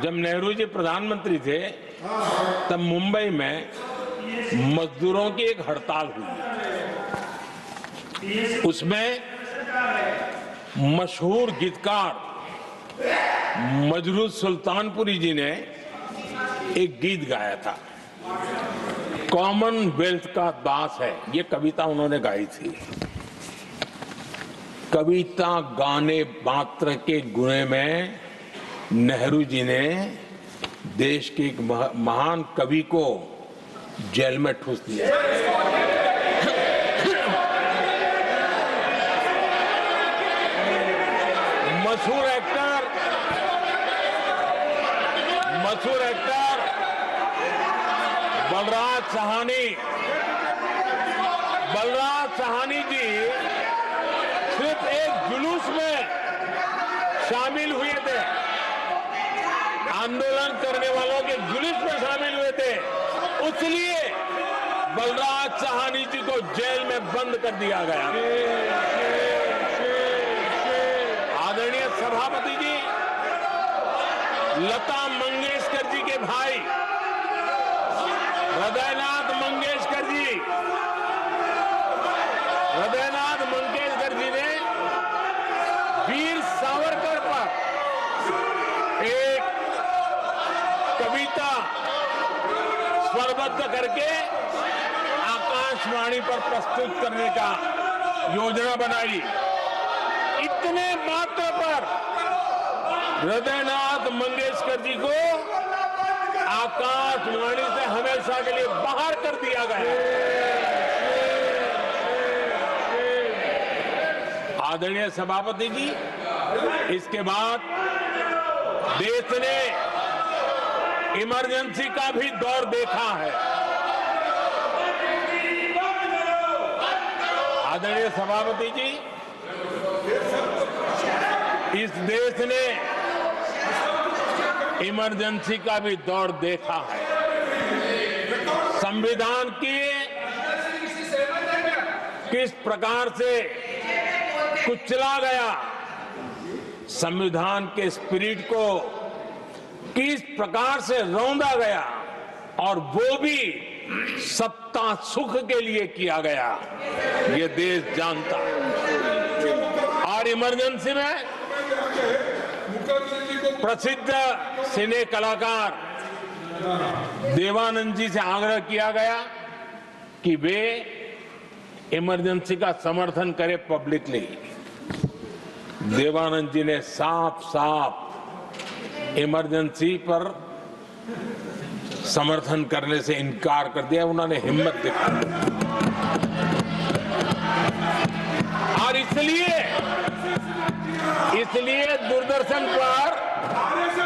[SPEAKER 1] जब नेहरू जी प्रधानमंत्री थे तब मुंबई में मजदूरों की एक हड़ताल हुई। उसमें मशहूर गीतकार मजरूह सुल्तानपुरी जी ने एक गीत गाया था, कॉमनवेल्थ का दास है, ये कविता उन्होंने गाई थी। कविता गाने मात्र के गुणे में नेहरू जी ने देश के एक महान कवि को जेल में ठूस दिया। मशहूर एक्टर बलराज साहनी जी सिर्फ एक जुलूस में शामिल हुए थे, आंदोलन करने वालों के जुलूस में शामिल हुए थे, इसलिए बलराज साहनी जी को जेल में बंद कर दिया गया। आदरणीय सभापति जी, लता मंगेशकर जी के भाई हृदयनाथ मंगेशकर जी ने वीर सावरकर पर एक कविता स्वरबद्ध करके आकाशवाणी पर प्रस्तुत करने का योजना बनाई। इतने मात्र पर हृदयनाथ मंगेशकर जी को आकाशवाणी से हमेशा के लिए बाहर कर दिया गया। आदरणीय सभापति जी, इसके बाद देश ने इमरजेंसी का भी दौर देखा है। आदरणीय सभापति जी, इस देश ने इमरजेंसी का भी दौर देखा है। संविधान की किस प्रकार से कुचला गया, संविधान के स्पिरिट को किस प्रकार से रौंदा गया और वो भी सत्ता सुख के लिए किया गया, ये देश जानता है। और इमरजेंसी में प्रसिद्ध सिने कलाकार देवानंद जी से आग्रह किया गया कि वे इमरजेंसी का समर्थन करें पब्लिकली। देवानंद जी ने साफ साफ इमरजेंसी पर समर्थन करने से इनकार कर दिया। उन्होंने हिम्मत दिखाई और इसलिए दूरदर्शन पर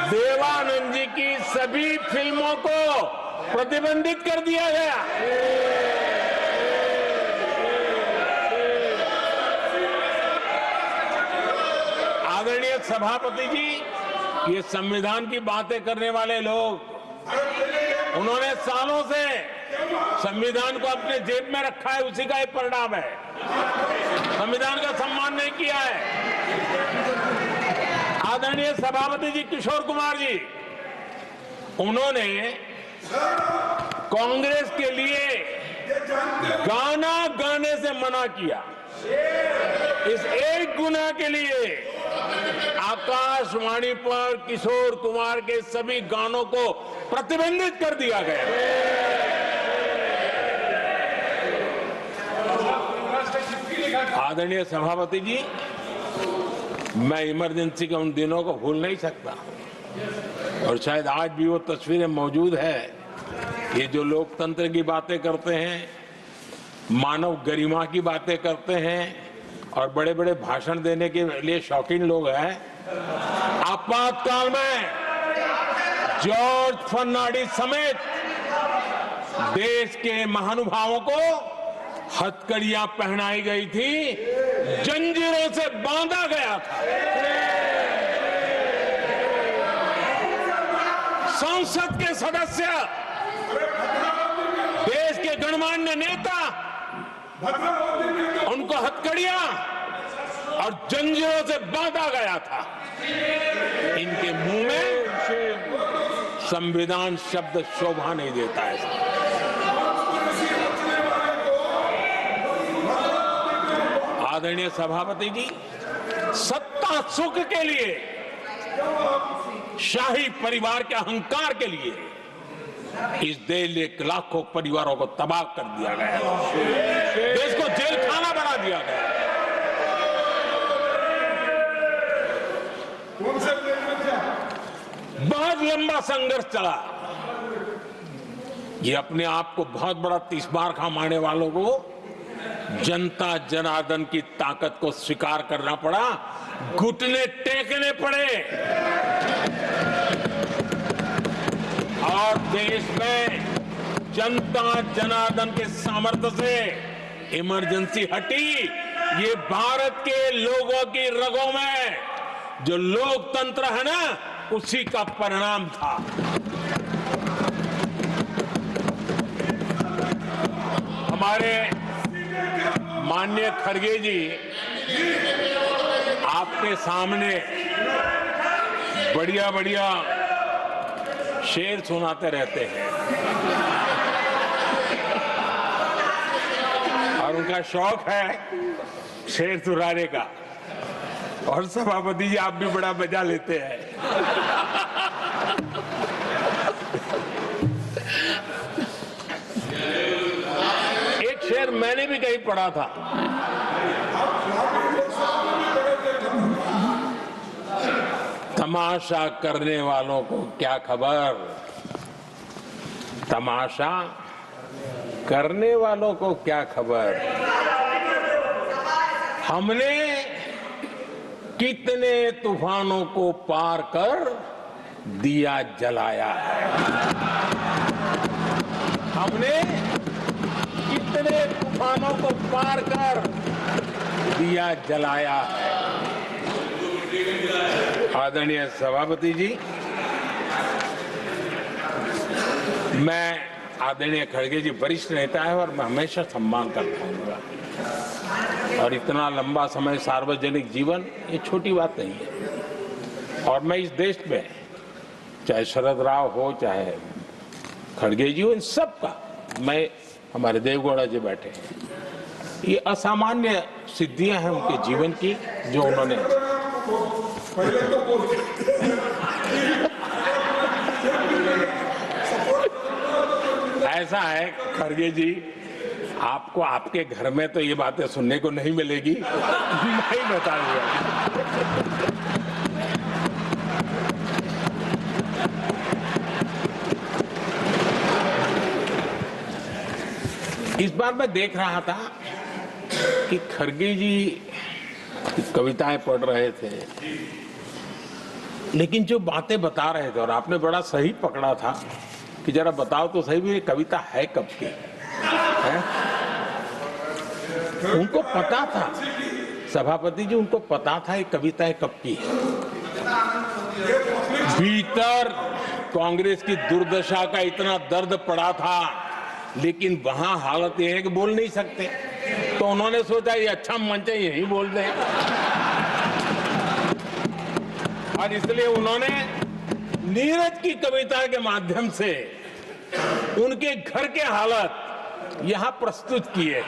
[SPEAKER 1] देवानंद जी की सभी फिल्मों को प्रतिबंधित कर दिया गया। आदरणीय सभापति जी, ये संविधान की बातें करने वाले लोग, उन्होंने सालों से संविधान को अपने जेब में रखा है, उसी का एक परिणाम है। संविधान का सम्मान नहीं किया है। आदरणीय सभापति जी किशोर कुमार जी, उन्होंने कांग्रेस के लिए गाना गाने से मना किया। इस एक गुनाह के लिए आकाशवाणी पर किशोर कुमार के सभी गानों को प्रतिबंधित कर दिया गया। आदरणीय सभापति जी, मैं इमरजेंसी के उन दिनों को भूल नहीं सकता और शायद आज भी वो तस्वीरें मौजूद है। ये जो लोकतंत्र की बातें करते हैं, मानव गरिमा की बातें करते हैं और बड़े बड़े भाषण देने के लिए शौकीन लोग हैं। आपातकाल में जॉर्ज फर्नांडिस समेत देश के महानुभावों को हथकड़ियां पहनाई गई थी, जंजीरों से बांधा गया था। संसद के सदस्य, देश के गणमान्य नेता, उनको हथकड़ियां और जंजीरों से बांधा गया था। इनके मुंह में संविधान शब्द शोभा नहीं देता है। आदरणीय सभापति जी, सत्ता सुख के लिए, शाही परिवार के अहंकार के लिए इस देश के लाखों परिवारों को तबाह कर दिया गया, देश को जेल खाना बना दिया गया। बहुत लंबा संघर्ष चला। ये अपने आप को बहुत बड़ा तीसमार मारने वालों को जनता जनार्दन की ताकत को स्वीकार करना पड़ा, घुटने टेकने पड़े और देश में जनता जनार्दन के सामर्थ्य से इमरजेंसी हटी। ये भारत के लोगों की रगों में जो लोकतंत्र है ना, उसी का परिणाम था। हमारे माननीय खड़गे जी आपके सामने बढ़िया बढ़िया शेर सुनाते रहते हैं और उनका शौक है शेर सुनाने का। और सभापति जी आप भी बड़ा मजा लेते हैं। एक शेर मैंने भी कहीं पढ़ा था, तमाशा करने वालों को क्या खबर, तमाशा करने वालों को क्या खबर, हमने कितने तूफानों को पार कर दिया जलाया है, हमने कितने तूफानों को पार कर दिया जलाया है। आदरणीय सभापति जी, मैं आदरणीय खड़गे जी वरिष्ठ नेता है और मैं हमेशा सम्मान करता हूँ और इतना लंबा समय सार्वजनिक जीवन ये छोटी बात नहीं है। और मैं इस देश में चाहे शरद राव हो चाहे खड़गे जी हो, इन सब का मैं, हमारे देवगौड़ा जी बैठे हैं, ये असामान्य सिद्धियां हैं उनके जीवन की जो उन्होंने ऐसा है खड़गे जी, आपको आपके घर में तो ये बातें सुनने को नहीं मिलेगी, नहीं बताऊंगा। इस बार मैं देख रहा था कि खड़गे जी कविताएं पढ़ रहे थे, लेकिन जो बातें बता रहे थे, और आपने बड़ा सही पकड़ा था कि जरा बताओ तो सही भी ये कविता है कब की है? उनको पता था, सभापति जी उनको पता था ये कविता कब की है। भीतर कांग्रेस की दुर्दशा का इतना दर्द पड़ा था, लेकिन वहां हालत यह है कि बोल नहीं सकते, तो उन्होंने सोचा ये अच्छा मंच है, यही बोल दें। और इसलिए उन्होंने नीरज की कविता के माध्यम से उनके घर के हालात यहां प्रस्तुत किए।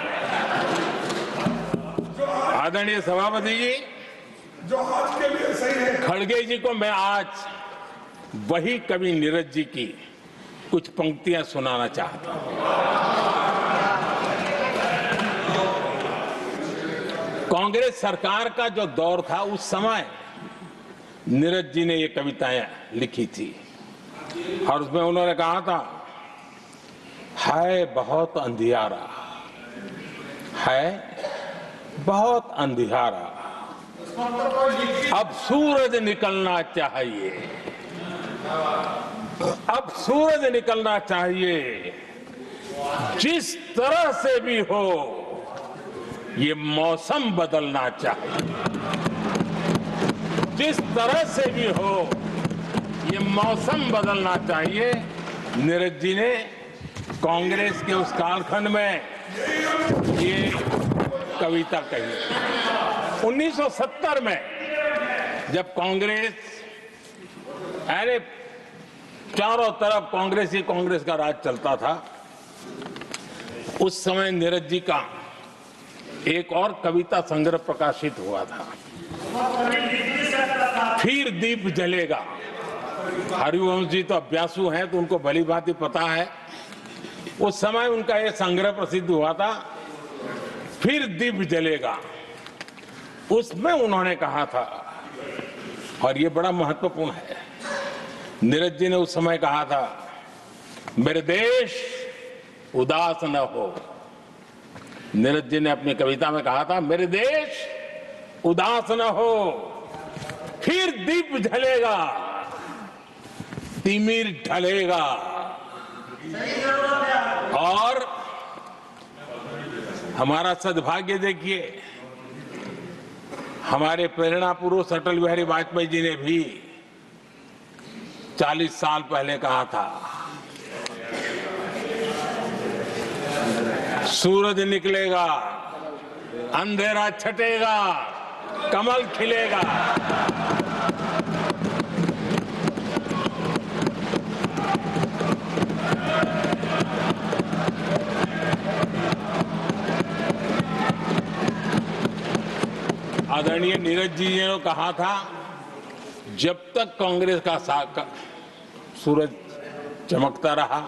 [SPEAKER 1] आदरणीय सभापति जी,
[SPEAKER 2] जो आज के लिए सही है,
[SPEAKER 1] खड़गे जी को मैं आज वही कवि नीरज जी की कुछ पंक्तियां सुनाना चाहता हूं। कांग्रेस सरकार का जो दौर था उस समय नीरज जी ने ये कविताएं लिखी थी और उसमें उन्होंने कहा था, है बहुत अंधियारा, है बहुत अंधियारा, अब सूरज निकलना चाहिए, अब सूरज निकलना चाहिए। जिस तरह से भी हो ये मौसम बदलना चाहिए, जिस तरह से भी हो ये मौसम बदलना चाहिए। नीरज जी ने कांग्रेस के उस कालखंड में ये कविता कही। 1970 में जब कांग्रेस, अरे चारों तरफ कांग्रेस का राज चलता था, उस समय नीरज जी का एक और कविता संग्रह प्रकाशित हुआ था, फिर दीप जलेगा। हरिवंश जी तो अभ्यासु हैं तो उनको भली भांति पता है। उस समय उनका यह संग्रह प्रसिद्ध हुआ था, फिर दीप जलेगा। उसमें उन्होंने कहा था, और ये बड़ा महत्वपूर्ण है, नीरज जी ने उस समय कहा था, मेरे देश उदास न हो। नीरज जी ने अपनी कविता में कहा था, मेरे देश उदास न हो, फिर दीप जलेगा, तिमिर ढलेगा। और हमारा सद्भाग्य देखिए, हमारे प्रेरणा पुरुष अटल बिहारी वाजपेयी जी ने भी 40 साल पहले कहा था, सूरज निकलेगा, अंधेरा छटेगा, कमल खिलेगा। आदरणीय नीरज जी ने कहा था, जब तक कांग्रेस का सूरज चमकता रहा,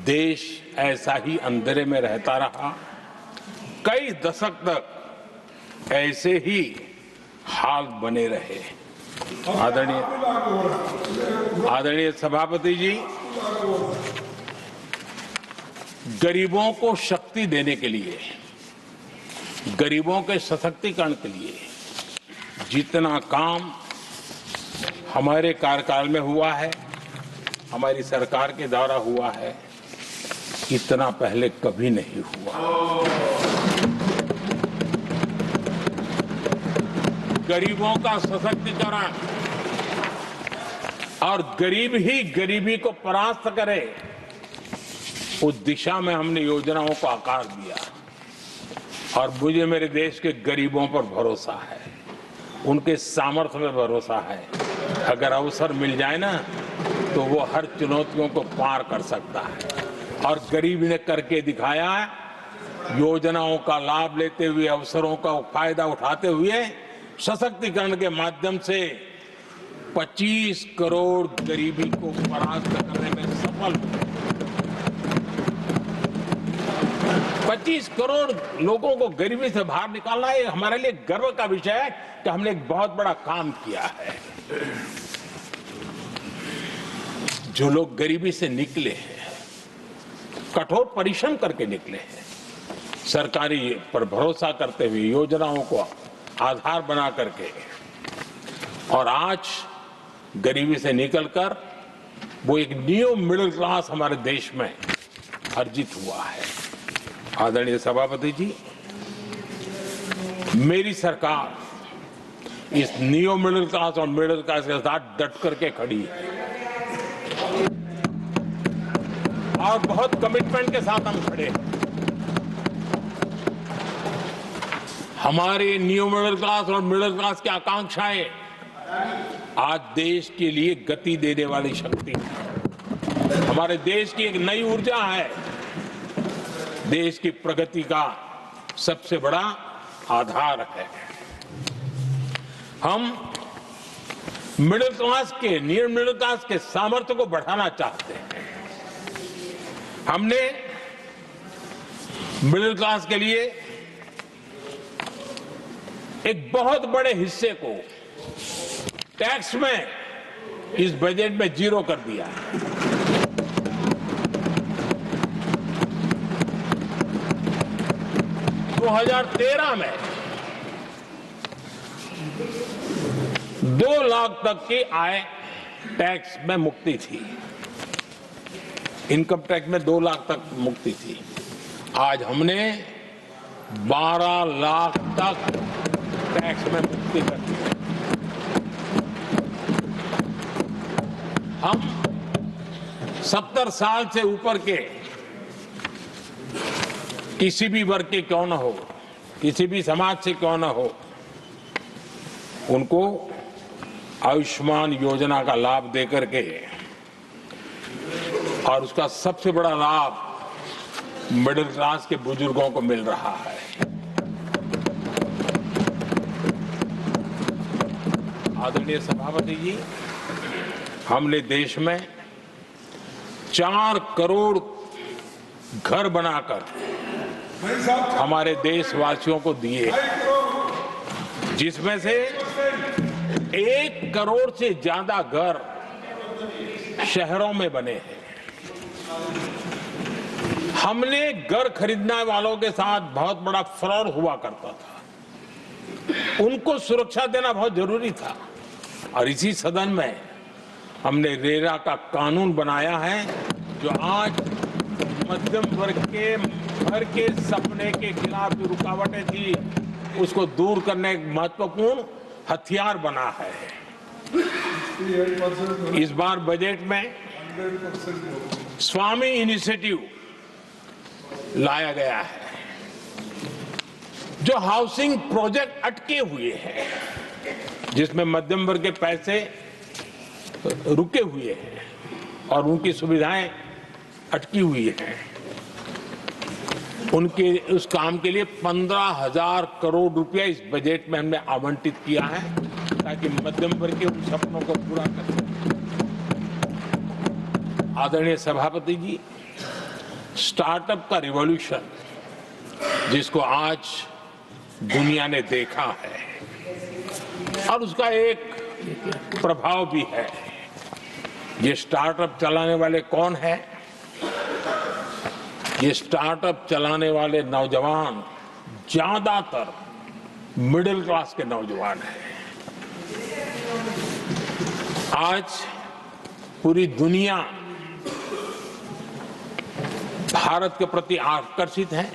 [SPEAKER 1] देश ऐसा ही अंधेरे में रहता रहा। कई दशक तक ऐसे ही हाल बने रहे। आदरणीय सभापति जी, गरीबों को शक्ति देने के लिए, गरीबों के सशक्तिकरण के लिए जितना काम हमारे कार्यकाल में हुआ है, हमारी सरकार के द्वारा हुआ है, इतना पहले कभी नहीं हुआ। गरीबों का सशक्तिकरण और गरीब ही गरीबी को परास्त करे, उस दिशा में हमने योजनाओं को आकार दिया। और मुझे मेरे देश के गरीबों पर भरोसा है, उनके सामर्थ्य में भरोसा है। अगर अवसर मिल जाए ना, तो वो हर चुनौतियों को पार कर सकता है। और गरीब ने करके दिखाया, योजनाओं का लाभ लेते हुए, अवसरों का फायदा उठाते हुए, सशक्तिकरण के माध्यम से 25 करोड़ गरीबी को परास्त करने में सफल। 25 करोड़ लोगों को गरीबी से बाहर निकालना, ये हमारे लिए गर्व का विषय है कि हमने एक बहुत बड़ा काम किया है। जो लोग गरीबी से निकले हैं, कठोर परिश्रम करके निकले हैं, सरकारी पर भरोसा करते हुए, योजनाओं को आधार बना करके, और आज गरीबी से निकलकर वो एक न्यू मिडिल क्लास हमारे देश में अर्जित हुआ है। आदरणीय सभापति जी, मेरी सरकार इस न्यू मिडिल क्लास और मिडिल क्लास के साथ डट करके खड़ी है और बहुत कमिटमेंट के साथ हम खड़े हैं। हमारे न्यू मिडिल क्लास और मिडिल क्लास की आकांक्षाएं आज देश के लिए गति देने वाली शक्ति है। हमारे देश की एक नई ऊर्जा है, देश की प्रगति का सबसे बड़ा आधार है। हम मिडिल क्लास के, नियर मिडिल क्लास के सामर्थ्य को बढ़ाना चाहते हैं। हमने मिडिल क्लास के लिए एक बहुत बड़े हिस्से को टैक्स में इस बजट में जीरो कर दिया है। 2013 में 2 लाख तक की आय टैक्स में मुक्ति थी, इनकम टैक्स में 2 लाख तक मुक्ति थी। आज हमने 12 लाख तक टैक्स में मुक्ति कर दी। हम 70 साल से ऊपर के किसी भी वर्ग के क्यों न हो, किसी भी समाज से क्यों न हो, उनको आयुष्मान योजना का लाभ देकर के, और उसका सबसे बड़ा लाभ मिडिल क्लास के बुजुर्गों को मिल रहा है। आदरणीय सभापति जी, हमने देश में 4 करोड़ घर बनाकर हमारे देशवासियों को दिए, जिसमें से 1 करोड़ से ज्यादा घर शहरों में बने हैं। हमने घर खरीदने वालों के साथ बहुत बड़ा फ्रॉड हुआ करता था, उनको सुरक्षा देना बहुत जरूरी था, और इसी सदन में हमने रेरा का कानून बनाया है, जो आज मध्यम वर्ग के घर के सपने के खिलाफ जो रुकावटें थी, उसको दूर करने एक महत्वपूर्ण हथियार बना है। इस बार बजट में स्वामी इनिशिएटिव लाया गया है, जो हाउसिंग प्रोजेक्ट अटके हुए हैं, जिसमें मध्यम वर्ग के पैसे रुके हुए हैं और उनकी सुविधाएं अटकी हुई हैं, उनके उस काम के लिए 15,000 करोड़ रुपया इस बजट में हमने आवंटित किया है, ताकि मध्यम वर्ग के उन सपनों को पूरा कर सकें। आदरणीय सभापति जी, स्टार्टअप का रिवॉल्यूशन जिसको आज दुनिया ने देखा है, और उसका एक प्रभाव भी है। ये स्टार्टअप चलाने वाले कौन है? ये स्टार्टअप चलाने वाले नौजवान ज्यादातर मिडिल क्लास के नौजवान हैं। आज पूरी दुनिया भारत के प्रति आकर्षित है,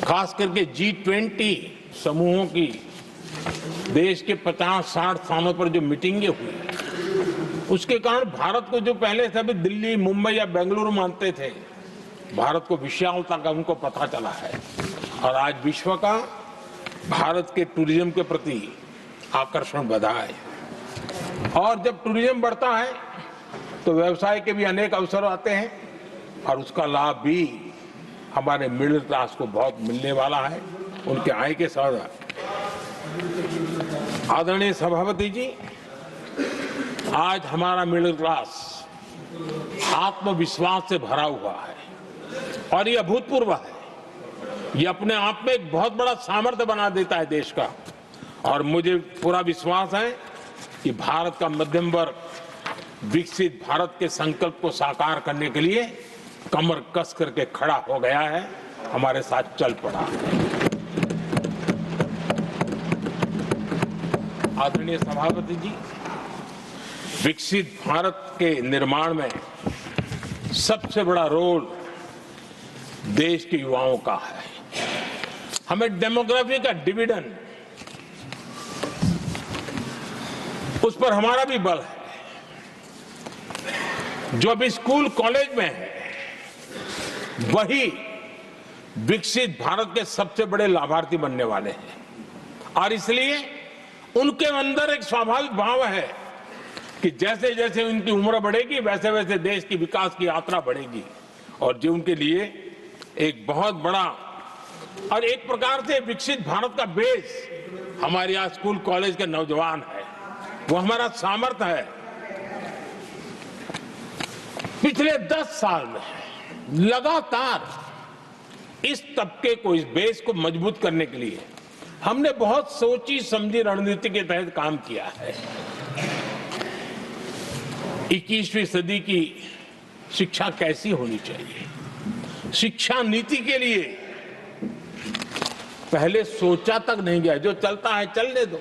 [SPEAKER 1] खास करके G20 समूहों की देश के 50-60 स्थानों पर जो मीटिंगें हुई, उसके कारण भारत को जो पहले सभी दिल्ली, मुंबई या बेंगलुरु मानते थे, भारत को विशालता का उनको पता चला है, और आज विश्व का भारत के टूरिज्म के प्रति आकर्षण बढ़ा है। और जब टूरिज्म बढ़ता है तो व्यवसाय के भी अनेक अवसर आते हैं, और उसका लाभ भी हमारे मिडिल क्लास को बहुत मिलने वाला है, उनके आय के साथ। आदरणीय सभापति जी, आज हमारा मिडिल क्लास आत्मविश्वास से भरा हुआ है, और ये अभूतपूर्व है। ये अपने आप में एक बहुत बड़ा सामर्थ्य बना देता है देश का, और मुझे पूरा विश्वास है कि भारत का मध्यम वर्ग विकसित भारत के संकल्प को साकार करने के लिए कमर कस करके खड़ा हो गया है, हमारे साथ चल पड़ा है। आदरणीय सभापति जी, विकसित भारत के निर्माण में सबसे बड़ा रोल देश के युवाओं का है। हमें डेमोग्राफी का डिविडेंड, उस पर हमारा भी बल है। जो अभी स्कूल कॉलेज में है, वही विकसित भारत के सबसे बड़े लाभार्थी बनने वाले हैं, और इसलिए उनके अंदर एक स्वाभाविक भाव है कि जैसे जैसे उनकी उम्र बढ़ेगी, वैसे वैसे देश की विकास की यात्रा बढ़ेगी, और जो उनके लिए एक बहुत बड़ा और एक प्रकार से विकसित भारत का बेस हमारे यहाँ स्कूल कॉलेज के नौजवान है, वो हमारा सामर्थ्य है। पिछले 10 साल में लगातार इस तबके को, इस बेस को मजबूत करने के लिए हमने बहुत सोची समझी रणनीति के तहत काम किया है। 21वीं सदी की शिक्षा कैसी होनी चाहिए, शिक्षा नीति के लिए पहले सोचा तक नहीं गया, जो चलता है चलने दो,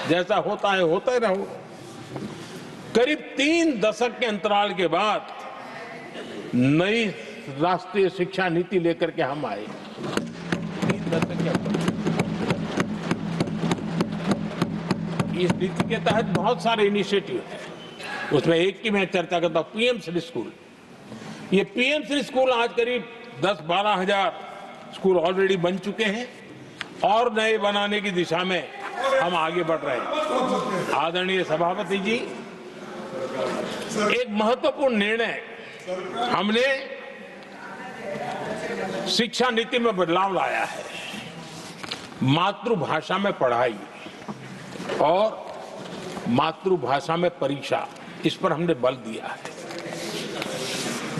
[SPEAKER 1] जैसा होता है होता ही रहो। करीब 3 दशक के अंतराल के बाद नई राष्ट्रीय शिक्षा नीति लेकर के हम आए। 3 दशक के अंतराल, इस नीति के तहत बहुत सारे इनिशिएटिव हैं। उसमें एक की मैं चर्चा करता हूं, पीएम श्री स्कूल। ये पीएम श्री स्कूल आज करीब 10-12 हजार स्कूल ऑलरेडी बन चुके हैं और नए बनाने की दिशा में हम आगे बढ़ रहे हैं। आदरणीय सभापति जी, एक महत्वपूर्ण निर्णय हमने शिक्षा नीति में बदलाव लाया है। मातृभाषा में पढ़ाई और मातृभाषा में परीक्षा, इस पर हमने बल दिया है।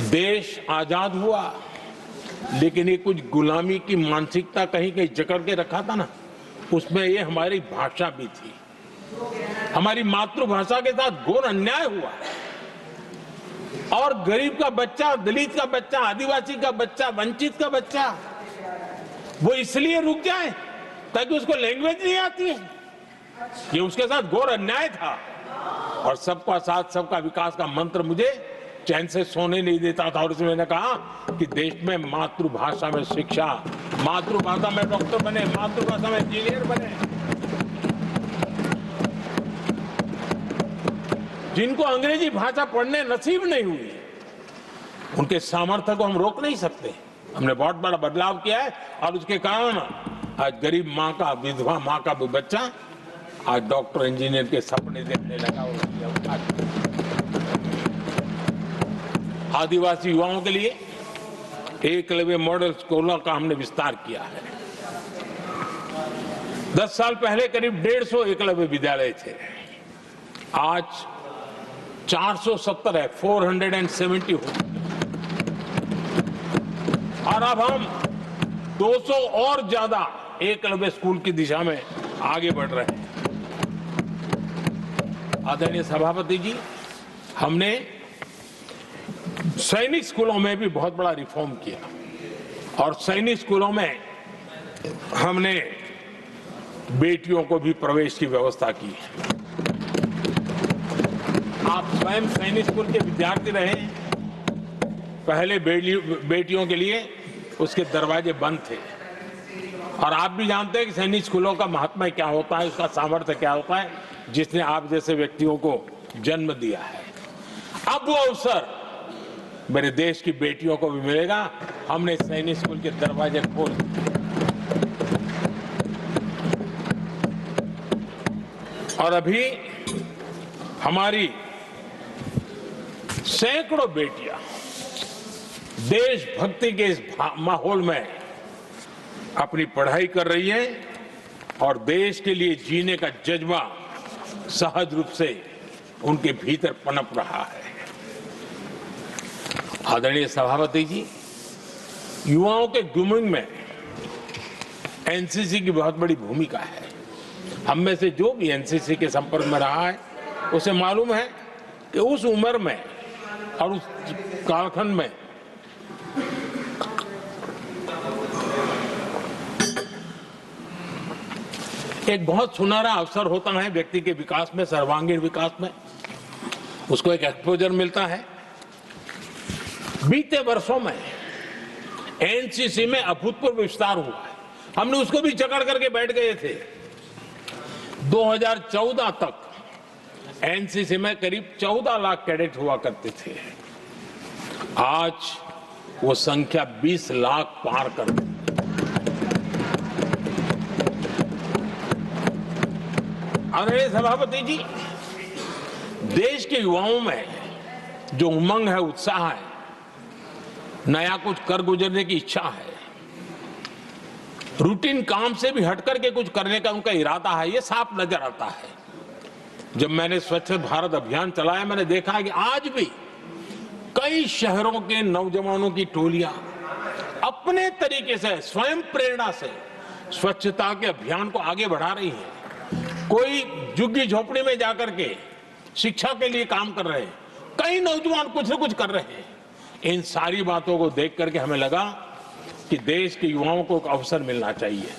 [SPEAKER 1] देश आजाद हुआ, लेकिन ये कुछ गुलामी की मानसिकता कहीं कहीं जकड़ के रखा था ना, उसमें ये हमारी भाषा भी थी। हमारी मातृभाषा के साथ घोर अन्याय हुआ और गरीब का बच्चा, दलित का बच्चा, आदिवासी का बच्चा, वंचित का बच्चा वो इसलिए रुक जाए ताकि उसको लैंग्वेज नहीं आती है। ये उसके साथ घोर अन्याय था और सबका साथ सबका विकास का मंत्र मुझे चैन से सोने नहीं देता था। और इसमें मैंने कहा कि देश में मातृभाषा में शिक्षा, मातृभाषा में डॉक्टर बने, मातृभाषा में इंजीनियर बने। जिनको अंग्रेजी भाषा पढ़ने नसीब नहीं हुई, उनके सामर्थ्य को हम रोक नहीं सकते। हमने बहुत बड़ा बदलाव किया है और उसके कारण आज गरीब माँ का, विधवा माँ का भी बच्चा आज डॉक्टर इंजीनियर के सपने देखने लगा। आदिवासी युवाओं के लिए एकलव्य मॉडल स्कूलों का हमने विस्तार किया है। 10 साल पहले करीब 150 एकलव्य विद्यालय थे, आज 470 है, 470 हो। और अब हम 200 और ज्यादा एकलव्य स्कूल की दिशा में आगे बढ़ रहे हैं। आदरणीय सभापति जी, हमने सैनिक स्कूलों में भी बहुत बड़ा रिफॉर्म किया और सैनिक स्कूलों में हमने बेटियों को भी प्रवेश की व्यवस्था की। आप स्वयं सैनिक स्कूल के विद्यार्थी रहे, पहले बेटियों के लिए उसके दरवाजे बंद थे और आप भी जानते हैं कि सैनिक स्कूलों का महात्मा क्या होता है, उसका सामर्थ्य क्या होता है, जिसने आप जैसे व्यक्तियों को जन्म दिया है। अब वो अवसर मेरे देश की बेटियों को भी मिलेगा। हमने सैनिक स्कूल के दरवाजे खोल और अभी हमारी सैकड़ों बेटियां देशभक्ति के इस माहौल में अपनी पढ़ाई कर रही हैं और देश के लिए जीने का जज्बा सहज रूप से उनके भीतर पनप रहा है। आदरणीय सभापति जी, युवाओं के ग्रूमिंग में एनसीसी की बहुत बड़ी भूमिका है। हम में से जो भी एनसीसी के संपर्क में रहा है उसे मालूम है कि उस उम्र में और उस कालखंड में एक बहुत सुनहरा अवसर होता है व्यक्ति के विकास में, सर्वांगीण विकास में। उसको एक एक्सपोजर मिलता है। बीते वर्षों में एनसीसी में अभूतपूर्व विस्तार हुआ है। हमने उसको भी जकड़ करके बैठ गए थे। 2014 तक एनसीसी में करीब 14 लाख कैडेट हुआ करते थे। आज वो संख्या 20 लाख पार कर गई। आदरणीय सभापति जी, देश के युवाओं में जो उमंग है, उत्साह है, नया कुछ कर गुजरने की इच्छा है, रूटीन काम से भी हटकर के कुछ करने का उनका इरादा है, ये साफ नजर आता है। जब मैंने स्वच्छ भारत अभियान चलाया, मैंने देखा है कि आज भी कई शहरों के नौजवानों की टोलियां अपने तरीके से, स्वयं प्रेरणा से स्वच्छता के अभियान को आगे बढ़ा रही है। कोई झुग्गी झोपड़ी में जाकर के शिक्षा के लिए काम कर रहे हैं, कई नौजवान कुछ न कुछ कर रहे हैं। इन सारी बातों को देख करके हमें लगा कि देश के युवाओं को एक अवसर मिलना चाहिए।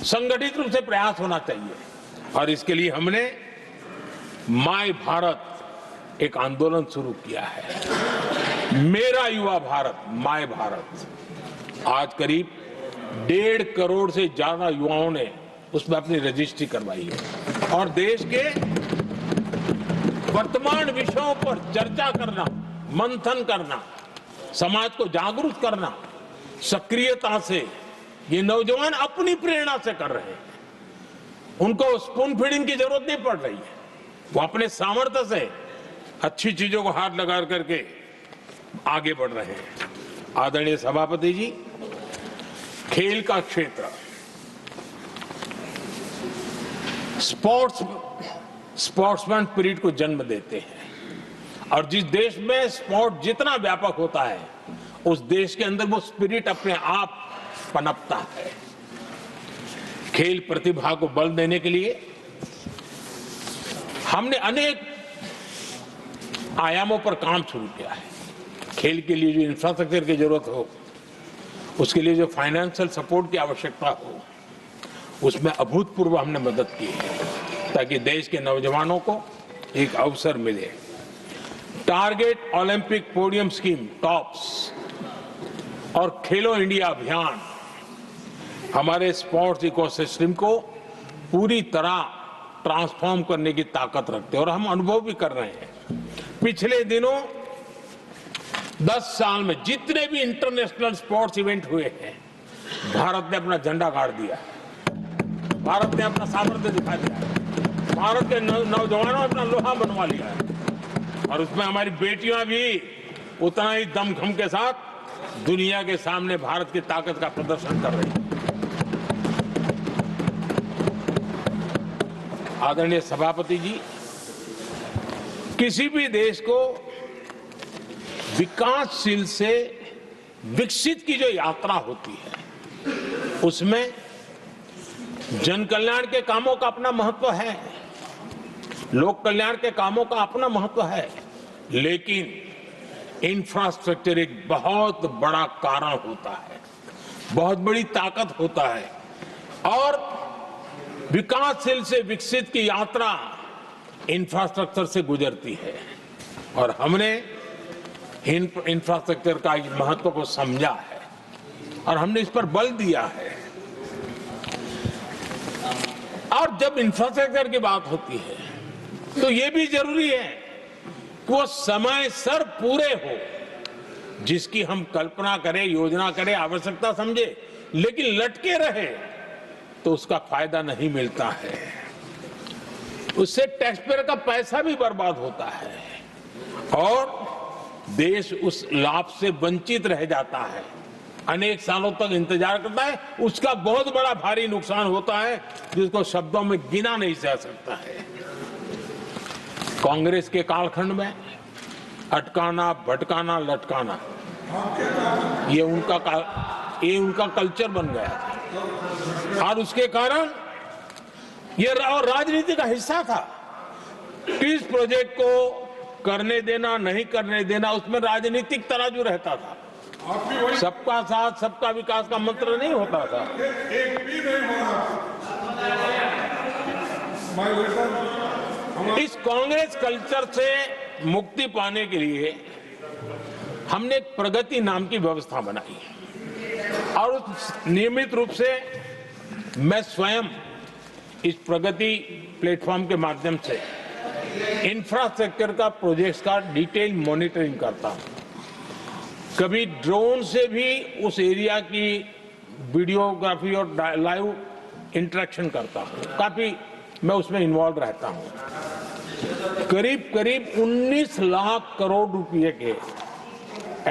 [SPEAKER 1] संगठित रूप से प्रयास होना चाहिए और इसके लिए हमने माय भारत एक आंदोलन शुरू किया है। मेरा युवा भारत, माय भारत। आज करीब 1.5 करोड़ से ज्यादा युवाओं ने उसमें अपनी रजिस्ट्री करवाई है और देश के वर्तमान विषयों पर चर्चा करना, मंथन करना, समाज को जागरूक करना, सक्रियता से ये नौजवान अपनी प्रेरणा से कर रहे हैं। उनको स्पून फीडिंग की जरूरत नहीं पड़ रही है, वो अपने सामर्थ्य से अच्छी चीजों को हाथ लगा करके आगे बढ़ रहे हैं। आदरणीय सभापति जी, खेल का क्षेत्र, स्पोर्ट्समैन स्पिरिट को जन्म देते हैं और जिस देश में स्पोर्ट जितना व्यापक होता है उस देश के अंदर वो स्पिरिट अपने आप पनपता है। खेल प्रतिभा को बल देने के लिए हमने अनेक आयामों पर काम शुरू किया है। खेल के लिए जो इंफ्रास्ट्रक्चर की जरूरत हो, उसके लिए जो फाइनेंशियल सपोर्ट की आवश्यकता हो, उसमें अभूतपूर्व हमने मदद की है ताकि देश के नौजवानों को एक अवसर मिले। Target Olympic podium scheme tops और खेलो इंडिया अभियान हमारे स्पोर्ट्स इकोसिस्टम को पूरी तरह ट्रांसफॉर्म करने की ताकत रखते हैं और हम अनुभव भी कर रहे हैं। पिछले दिनों 10 साल में जितने भी इंटरनेशनल स्पोर्ट्स इवेंट हुए हैं, भारत ने अपना झंडा गाड़ दिया, भारत ने अपना सामर्थ्य दिखा दिया, भारत के नौजवानों ने अपना लोहा बनवा लिया है और उसमें हमारी बेटियां भी उतना ही दमखम के साथ दुनिया के सामने भारत की ताकत का प्रदर्शन कर रही है। आदरणीय सभापति जी, किसी भी देश को विकासशील से विकसित की जो यात्रा होती है उसमें जन कल्याण के कामों का अपना महत्व है, लोक कल्याण के कामों का अपना महत्व है, लेकिन इंफ्रास्ट्रक्चर एक बहुत बड़ा कारण होता है, बहुत बड़ी ताकत होता है और विकासशील से विकसित की यात्रा इंफ्रास्ट्रक्चर से गुजरती है और हमने इंफ्रास्ट्रक्चर का महत्व को समझा है और हमने इस पर बल दिया है। और जब इंफ्रास्ट्रक्चर की बात होती है तो ये भी जरूरी है कि वो समय सर पूरे हो, जिसकी हम कल्पना करें, योजना करें, आवश्यकता समझे, लेकिन लटके रहे तो उसका फायदा नहीं मिलता है, उससे टैक्स पेयर का पैसा भी बर्बाद होता है और देश उस लाभ से वंचित रह जाता है, अनेक सालों तक इंतजार करता है, उसका बहुत बड़ा भारी नुकसान होता है जिसको शब्दों में गिना नहीं जा सकता है। कांग्रेस के कालखंड में अटकाना, भटकाना, लटकाना ये उनका कल्चर बन गया था और उसके कारण ये राजनीति का हिस्सा था। किस प्रोजेक्ट को करने देना, नहीं करने देना, उसमें राजनीतिक तराजू रहता था। सबका साथ सबका विकास का मंत्र नहीं होता था।
[SPEAKER 2] एक भी नहीं होगा।
[SPEAKER 1] इस कांग्रेस कल्चर से मुक्ति पाने के लिए हमने एक प्रगति नाम की व्यवस्था बनाई और उस नियमित रूप से मैं स्वयं इस प्रगति प्लेटफॉर्म के माध्यम से इंफ्रास्ट्रक्चर का प्रोजेक्ट्स का डिटेल मॉनिटरिंग करता हूं। कभी ड्रोन से भी उस एरिया की वीडियोग्राफी और लाइव इंटरेक्शन करता हूं, काफी मैं उसमें इन्वॉल्व रहता हूं। करीब 19 लाख करोड़ रुपए के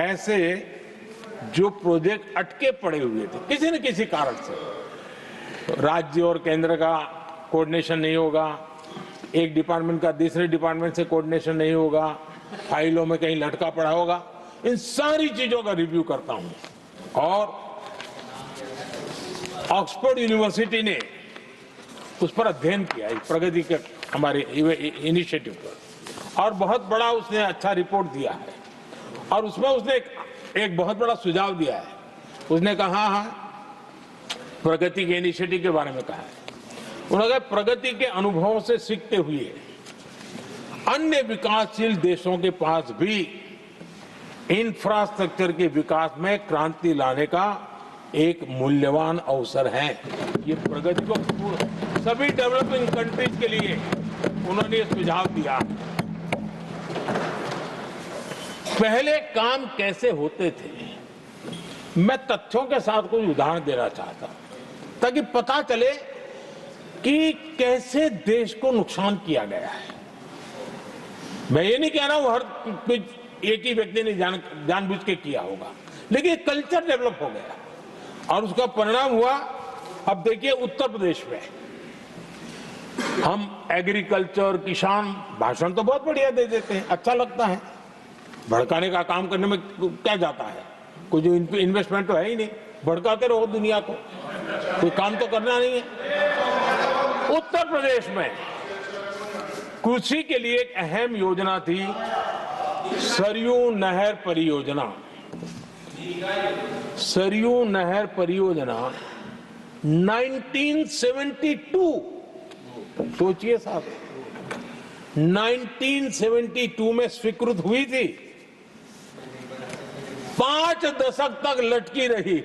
[SPEAKER 1] ऐसे जो प्रोजेक्ट अटके पड़े हुए थे किसी न किसी कारण से, राज्य और केंद्र का कोऑर्डिनेशन नहीं होगा, एक डिपार्टमेंट का दूसरे डिपार्टमेंट से कोऑर्डिनेशन नहीं होगा, फाइलों में कहीं लटका पड़ा होगा, इन सारी चीजों का रिव्यू करता हूं और ऑक्सफोर्ड यूनिवर्सिटी ने उस पर अध्ययन किया इस प्रगति के हमारे इनिशिएटिव पर और बहुत बड़ा उसने अच्छा रिपोर्ट दिया है और उसमें उसने एक बहुत बड़ा सुझाव दिया है। उसने कहा प्रगति के इनिशिएटिव के बारे में कहा है। उन्होंने कहा प्रगति के अनुभवों से सीखते हुए अन्य विकासशील देशों के पास भी इंफ्रास्ट्रक्चर के विकास में क्रांति लाने का एक मूल्यवान अवसर है। ये प्रगति को सभी डेवलपिंग कंट्रीज के लिए उन्होंने ये सुझाव दिया। पहले काम कैसे होते थे, मैं तथ्यों के साथ कुछ उदाहरण देना चाहता हूं ताकि पता चले कि कैसे देश को नुकसान किया गया है। मैं ये नहीं कह रहा हूं हर कुछ एक ही व्यक्ति ने जानबूझ के किया होगा, लेकिन कल्चर डेवलप हो गया और उसका परिणाम हुआ। अब देखिए उत्तर प्रदेश में हम एग्रीकल्चर, किसान, भाषण तो बहुत बढ़िया दे देते हैं, अच्छा लगता है, भड़काने का काम करने में क्या जाता है, कुछ इन्वेस्टमेंट तो है ही नहीं, भड़काते रहो दुनिया को, कोई काम तो करना नहीं है। उत्तर प्रदेश में कृषि के लिए एक अहम योजना थी सरयू नहर परियोजना। सरयू नहर परियोजना 1972, सोचिए साहब, 1972 में स्वीकृत हुई थी, 5 दशक तक लटकी रही।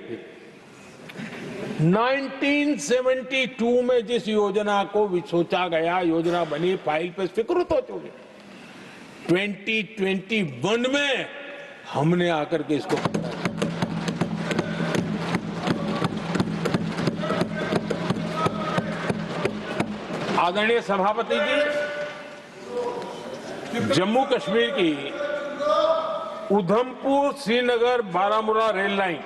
[SPEAKER 1] 1972 में जिस योजना को सोचा गया, योजना बनी, फाइल पे स्वीकृत हो चुकी, 2021 में हमने आकर के इसको आदरणीय सभापति जी, जम्मू कश्मीर की Udhampur Srinagar Baramulla rail line,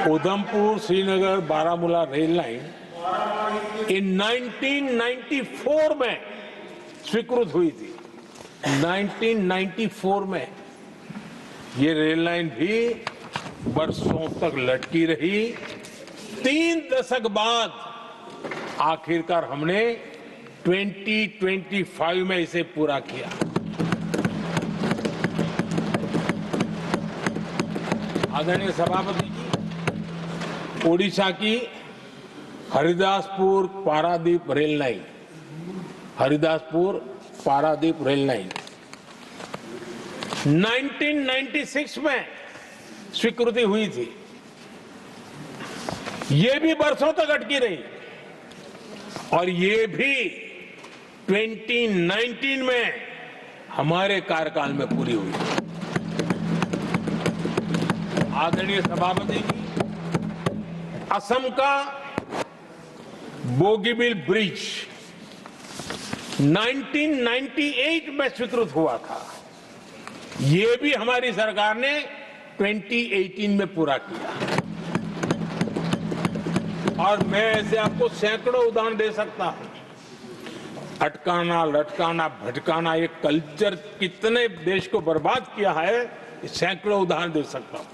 [SPEAKER 1] Udhampur Srinagar Baramulla rail line in 1994 में स्वीकृत हुई थी। 1994 में ये रेल लाइन भी वर्षों तक लटकी रही। 3 दशक बाद आखिरकार हमने 2025 में इसे पूरा किया। आदरणीय सभापति जी, ओडिशा की Haridaspur Paradip rail line, Haridaspur Paradip rail line 1996 में स्वीकृति हुई थी। ये भी वर्षों तक अटकी रही और ये भी 2019 में हमारे कार्यकाल में पूरी हुई। आदरणीय सभापति जी, असम का बोगीबिल ब्रिज 1998 में स्वीकृत हुआ था, ये भी हमारी सरकार ने 2018 में पूरा किया। और मैं ऐसे आपको सैकड़ों उदाहरण दे सकता हूं। अटकाना, लटकाना, भटकाना, ये कल्चर कितने देश को बर्बाद किया है, सैकड़ों उदाहरण दे सकता हूं।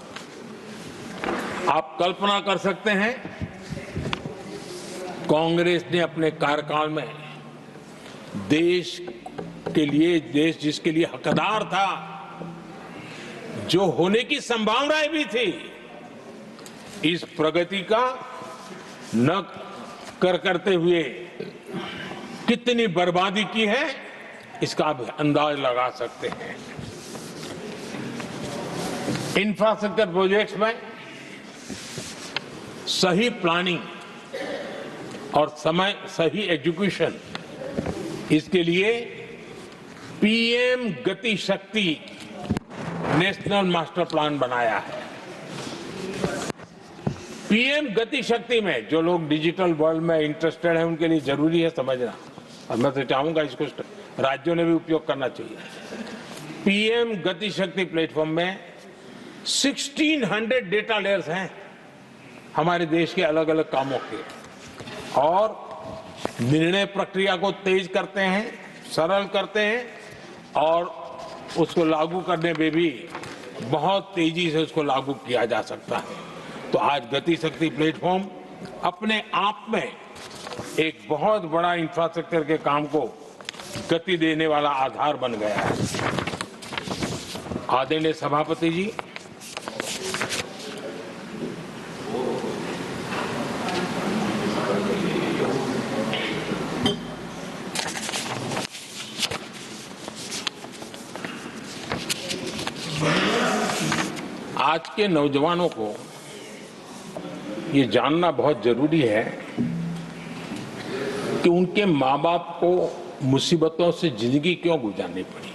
[SPEAKER 1] आप कल्पना कर सकते हैं, कांग्रेस ने अपने कार्यकाल में देश के लिए, देश जिसके लिए हकदार था, जो होने की संभावनाएं भी थी, इस प्रगति का न करते हुए कितनी बर्बादी की है, इसका आप अंदाज लगा सकते हैं। इंफ्रास्ट्रक्चर प्रोजेक्ट्स में सही प्लानिंग और सही एजुकेशन, इसके लिए पीएम गति शक्ति नेशनल मास्टर प्लान बनाया है। पीएम गति शक्ति में जो लोग डिजिटल वर्ल्ड में इंटरेस्टेड हैं, उनके लिए जरूरी है समझना, और मैं तो चाहूंगा इसको राज्यों ने भी उपयोग करना चाहिए। पीएम गति शक्ति प्लेटफॉर्म में 1600 डेटा लेयर्स हैं हमारे देश के अलग अलग कामों के, और निर्णय प्रक्रिया को तेज करते हैं, सरल करते हैं, और उसको लागू करने में भी बहुत तेजी से उसको लागू किया जा सकता है। तो आज गति शक्ति प्लेटफॉर्म अपने आप में एक बहुत बड़ा इंफ्रास्ट्रक्चर के काम को गति देने वाला आधार बन गया है। आदरणीय सभापति जी, आज के नौजवानों को ये जानना बहुत जरूरी है कि उनके माँ बाप को मुसीबतों से जिंदगी क्यों गुजारनी पड़ी,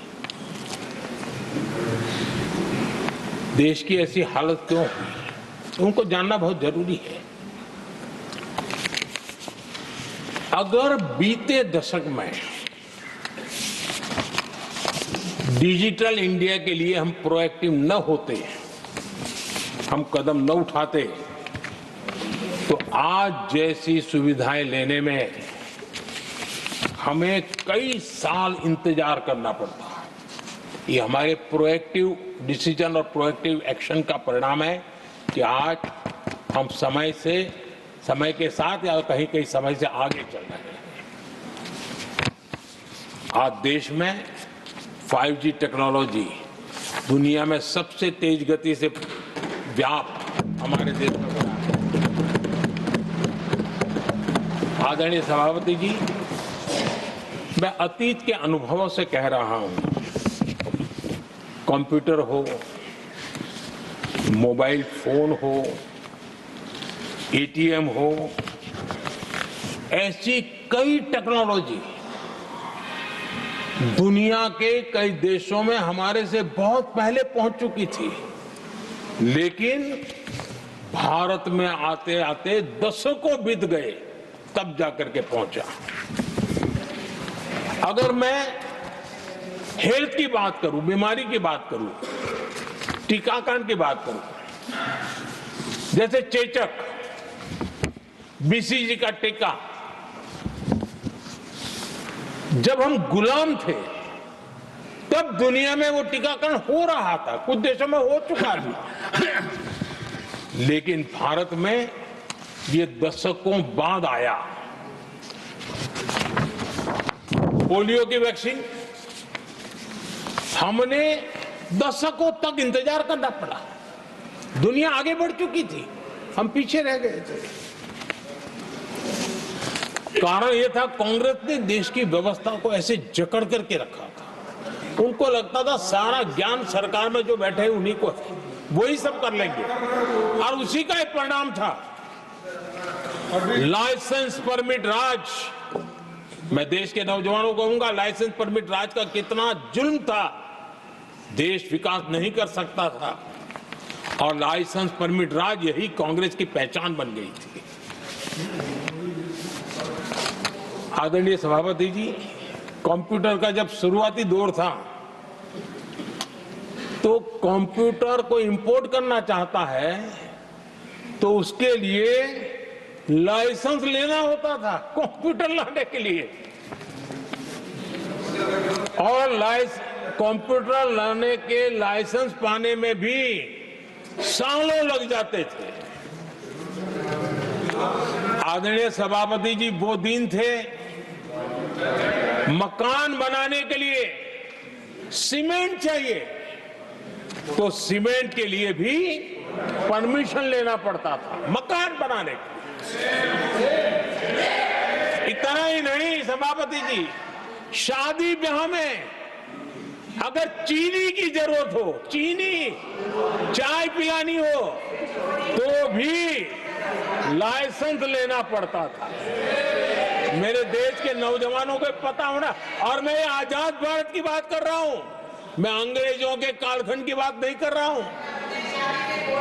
[SPEAKER 1] देश की ऐसी हालत क्यों हुई, उनको जानना बहुत जरूरी है। अगर बीते दशक में डिजिटल इंडिया के लिए हम प्रोएक्टिव न होते, हम कदम न उठाते, तो आज जैसी सुविधाएं लेने में हमें कई साल इंतजार करना पड़ता। ये हमारे प्रोएक्टिव डिसीजन और प्रोएक्टिव एक्शन का परिणाम है कि आज हम समय के साथ या कहीं कहीं समय से आगे चल रहे हैं। आज देश में 5G टेक्नोलॉजी दुनिया में सबसे तेज गति से व्याप्त हमारे देश में बढ़ा है। आदरणीय सभापति जी, मैं अतीत के अनुभवों से कह रहा हूं, कंप्यूटर हो, मोबाइल फोन हो, एटीएम हो, ऐसी कई टेक्नोलॉजी दुनिया के कई देशों में हमारे से बहुत पहले पहुंच चुकी थी, लेकिन भारत में आते आते दशकों बीत गए तब जाकर के पहुंचा। अगर मैं हेल्थ की बात करूं, बीमारी की बात करूं, टीकाकरण की बात करूं, जैसे चेचक, बीसीजी का टीका, जब हम गुलाम थे तब दुनिया में वो टीकाकरण हो रहा था, कुछ देशों में हो चुका था, लेकिन भारत में ये दशकों बाद आया। पोलियो की वैक्सीन हमने दशकों तक इंतजार करना पड़ा, दुनिया आगे बढ़ चुकी थी, हम पीछे रह गए थे। कारण यह था कांग्रेस ने देश की व्यवस्था को ऐसे जकड़ करके रखा था। उनको लगता था सारा ज्ञान सरकार में जो बैठे हैं उन्हीं को है, वही सब कर लेंगे, और उसी का एक परिणाम था लाइसेंस परमिट राज। मैं देश के नौजवानों को कहूंगा, लाइसेंस परमिट राज का कितना जुल्म था, देश विकास नहीं कर सकता था, और लाइसेंस परमिट राज यही कांग्रेस की पहचान बन गई थी। आदरणीय सभापति जी, कंप्यूटर का जब शुरुआती दौर था तो कंप्यूटर को इंपोर्ट करना चाहता है तो उसके लिए लाइसेंस लेना होता था कंप्यूटर लाने के लिए, और कंप्यूटर लाने के लाइसेंस पाने में भी सालों लग जाते थे। आदरणीय सभापति जी, वो दिन थे मकान बनाने के लिए सीमेंट चाहिए तो सीमेंट के लिए भी परमिशन लेना पड़ता था मकान बनाने के। इतना ही नहीं सभापति जी, शादी ब्याह में अगर चीनी की जरूरत हो, चीनी चाय पिलानी हो, तो भी लाइसेंस लेना पड़ता था। मेरे देश के नौजवानों को पता होना, और मैं आजाद भारत की बात कर रहा हूं, मैं अंग्रेजों के कालखंड की बात नहीं कर रहा हूं,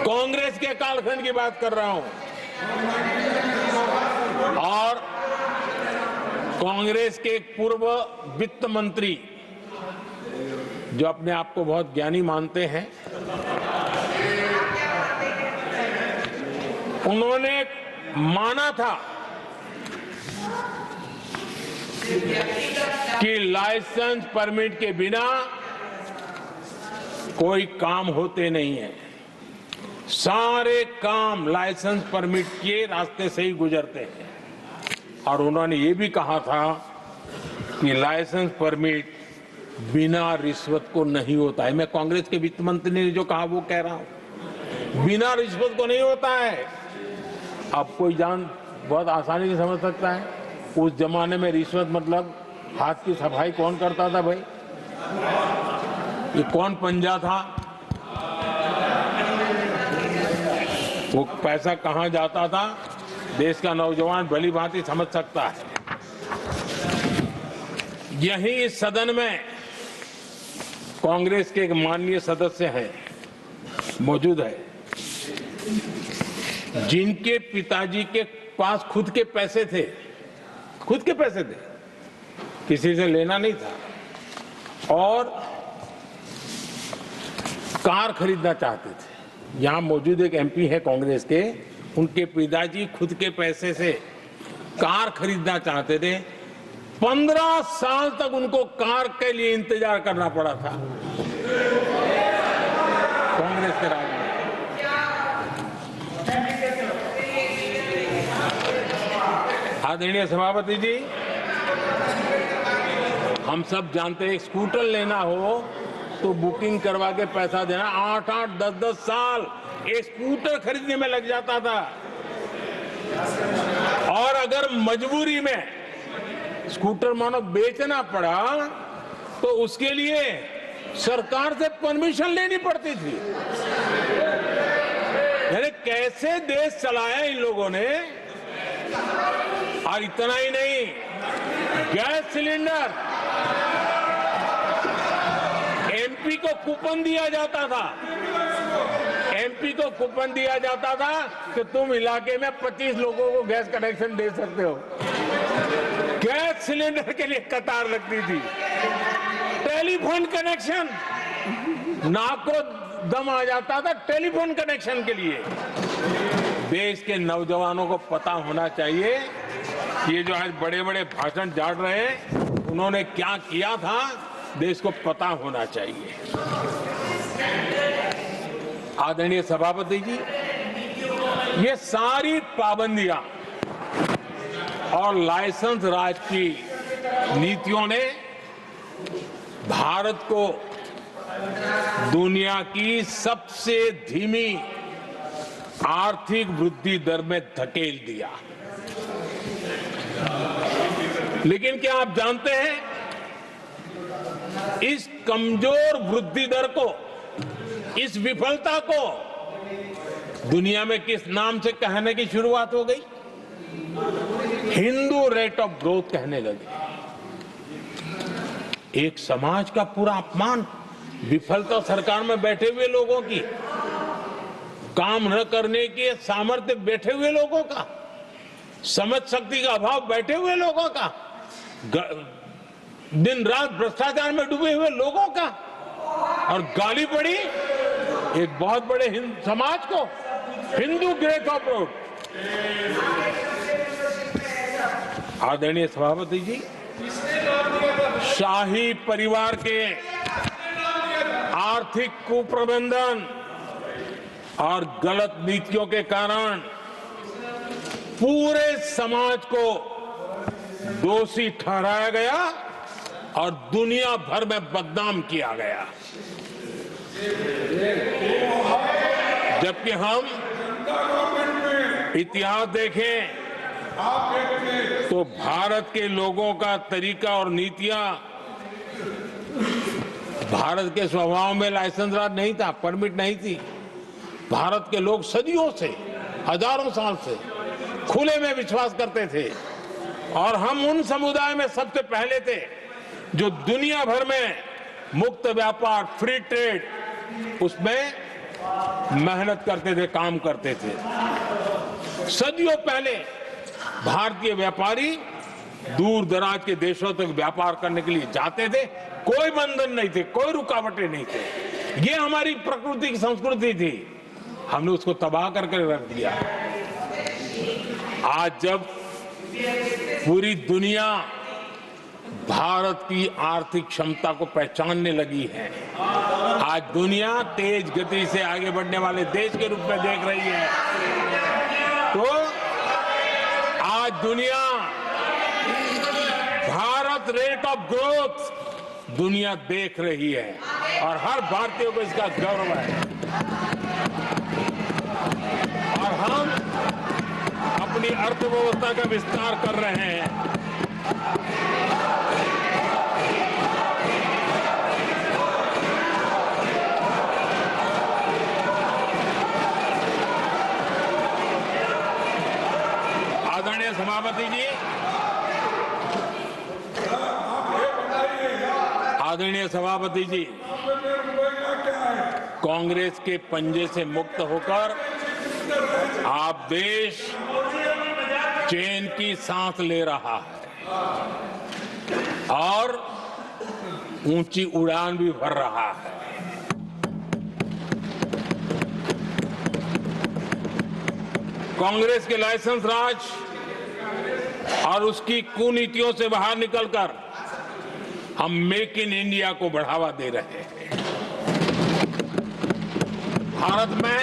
[SPEAKER 1] कांग्रेस के कालखंड की बात कर रहा हूं। और कांग्रेस के एक पूर्व वित्त मंत्री जो अपने आप को बहुत ज्ञानी मानते हैं, उन्होंने माना था कि लाइसेंस परमिट के बिना कोई काम होते नहीं है, सारे काम लाइसेंस परमिट के रास्ते से ही गुजरते हैं। और उन्होंने ये भी कहा था कि लाइसेंस परमिट बिना रिश्वत को नहीं होता है। मैं कांग्रेस के वित्त मंत्री ने जो कहा वो कह रहा हूं, बिना रिश्वत को नहीं होता है। अब कोई बहुत आसानी से समझ सकता है, उस जमाने में रिश्वत मतलब हाथ की सफाई कौन करता था भाई, ये कौन पंजा था, वो पैसा कहां जाता था, देश का नौजवान भली भांति समझ सकता है। यही इस सदन में कांग्रेस के एक माननीय सदस्य हैं, मौजूद है, जिनके पिताजी के पास खुद के पैसे थे, किसी से लेना नहीं था, और कार खरीदना चाहते थे। यहां मौजूद एक एमपी है कांग्रेस के, उनके पिताजी खुद के पैसे से कार खरीदना चाहते थे। 15 साल तक उनको कार के लिए इंतजार करना पड़ा था कांग्रेस के राज में। आदरणीय सभापति जी, हम सब जानते हैं, स्कूटर लेना हो तो बुकिंग करवा के पैसा देना, 8-8, 10-10 साल एक स्कूटर खरीदने में लग जाता था। और अगर मजबूरी में स्कूटर मानो बेचना पड़ा तो उसके लिए सरकार से परमिशन लेनी पड़ती थी। यानी कैसे देश चलाया इन लोगों ने। और इतना ही नहीं, गैस सिलेंडर एमपी को कूपन दिया जाता था, कि तुम इलाके में 25 लोगों को गैस कनेक्शन दे सकते हो। गैस सिलेंडर के लिए कतार लगती थी। टेलीफोन कनेक्शन, नाक को दम आ जाता था टेलीफोन कनेक्शन के लिए। देश के नौजवानों को पता होना चाहिए, ये जो आज बड़े बड़े भाषण झाड़ रहे हैं, उन्होंने क्या किया था, देश को पता होना चाहिए। आदरणीय सभापति जी, ये सारी पाबंदियां और लाइसेंस राज की नीतियों ने भारत को दुनिया की सबसे धीमी आर्थिक वृद्धि दर में धकेल दिया। लेकिन क्या आप जानते हैं, इस कमजोर वृद्धि दर को, इस विफलता को दुनिया में किस नाम से कहने की शुरुआत हो गई? हिंदू रेट ऑफ ग्रोथ कहने लगे। एक समाज का पूरा अपमान, विफलता सरकार में बैठे हुए लोगों की, काम न करने के सामर्थ्य बैठे हुए लोगों का, समझ शक्ति का अभाव बैठे हुए लोगों का, दिन रात भ्रष्टाचार में डूबे हुए लोगों का, और गाली पड़ी एक बहुत बड़े समाज को, हिंदू ग्रेट ऑफ ग्रोथ। आदरणीय सभापति जी, शाही परिवार के आर्थिक कुप्रबंधन और गलत नीतियों के कारण पूरे समाज को दोषी ठहराया गया और दुनिया भर में बदनाम किया गया। जबकि हम इतिहास देखें तो भारत के लोगों का तरीका और नीतियां, भारत के स्वभाव में लाइसेंस राज नहीं था, परमिट नहीं थी। भारत के लोग सदियों से, हजारों साल से खुले में विश्वास करते थे, और हम उन समुदाय में सबसे पहले थे जो दुनिया भर में मुक्त व्यापार, फ्री ट्रेड, उसमें मेहनत करते थे, काम करते थे। सदियों पहले भारतीय व्यापारी दूर दराज के देशों तक व्यापार करने के लिए जाते थे, कोई बंधन नहीं थे, कोई रुकावटें नहीं थे। ये हमारी प्रकृति की संस्कृति थी, हमने उसको तबाह करके रख दिया। आज जब पूरी दुनिया भारत की आर्थिक क्षमता को पहचानने लगी है, आज दुनिया तेज गति से आगे बढ़ने वाले देश के रूप में देख रही है, तो आज दुनिया भारत रेट ऑफ ग्रोथ दुनिया देख रही है और हर भारतीय को इसका गौरव है। और हम अपनी अर्थव्यवस्था का विस्तार कर रहे हैं। आदरणीय सभापति जी, आदरणीय सभापति जी, कांग्रेस के पंजे से मुक्त होकर आप देश चैन की सांस ले रहा है और ऊंची उड़ान भी भर रहा है। कांग्रेस के लाइसेंस राज और उसकी कुनीतियों से बाहर निकलकर हम मेक इन इंडिया को बढ़ावा दे रहे हैं। भारत में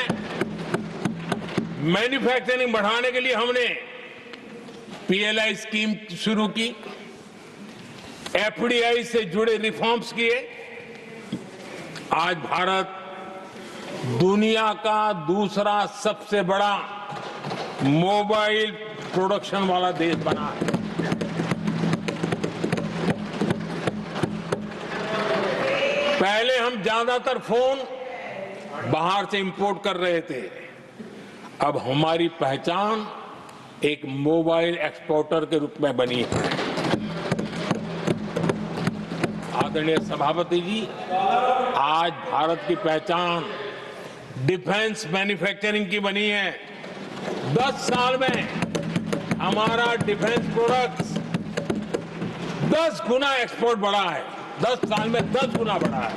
[SPEAKER 1] मैन्युफैक्चरिंग बढ़ाने के लिए हमने पीएलआई स्कीम शुरू की, एफडीआई से जुड़े रिफॉर्म्स किए। आज भारत दुनिया का दूसरा सबसे बड़ा मोबाइल प्रोडक्शन वाला देश बना है। पहले हम ज्यादातर फोन बाहर से इंपोर्ट कर रहे थे, अब हमारी पहचान एक मोबाइल एक्सपोर्टर के रूप में बनी है। आदरणीय सभापति जी, आज भारत की पहचान डिफेंस मैन्युफैक्चरिंग की बनी है। 10 साल में हमारा डिफेंस प्रोडक्ट्स 10 गुना एक्सपोर्ट बढ़ा है। 10 साल में 10 गुना बढ़ा है।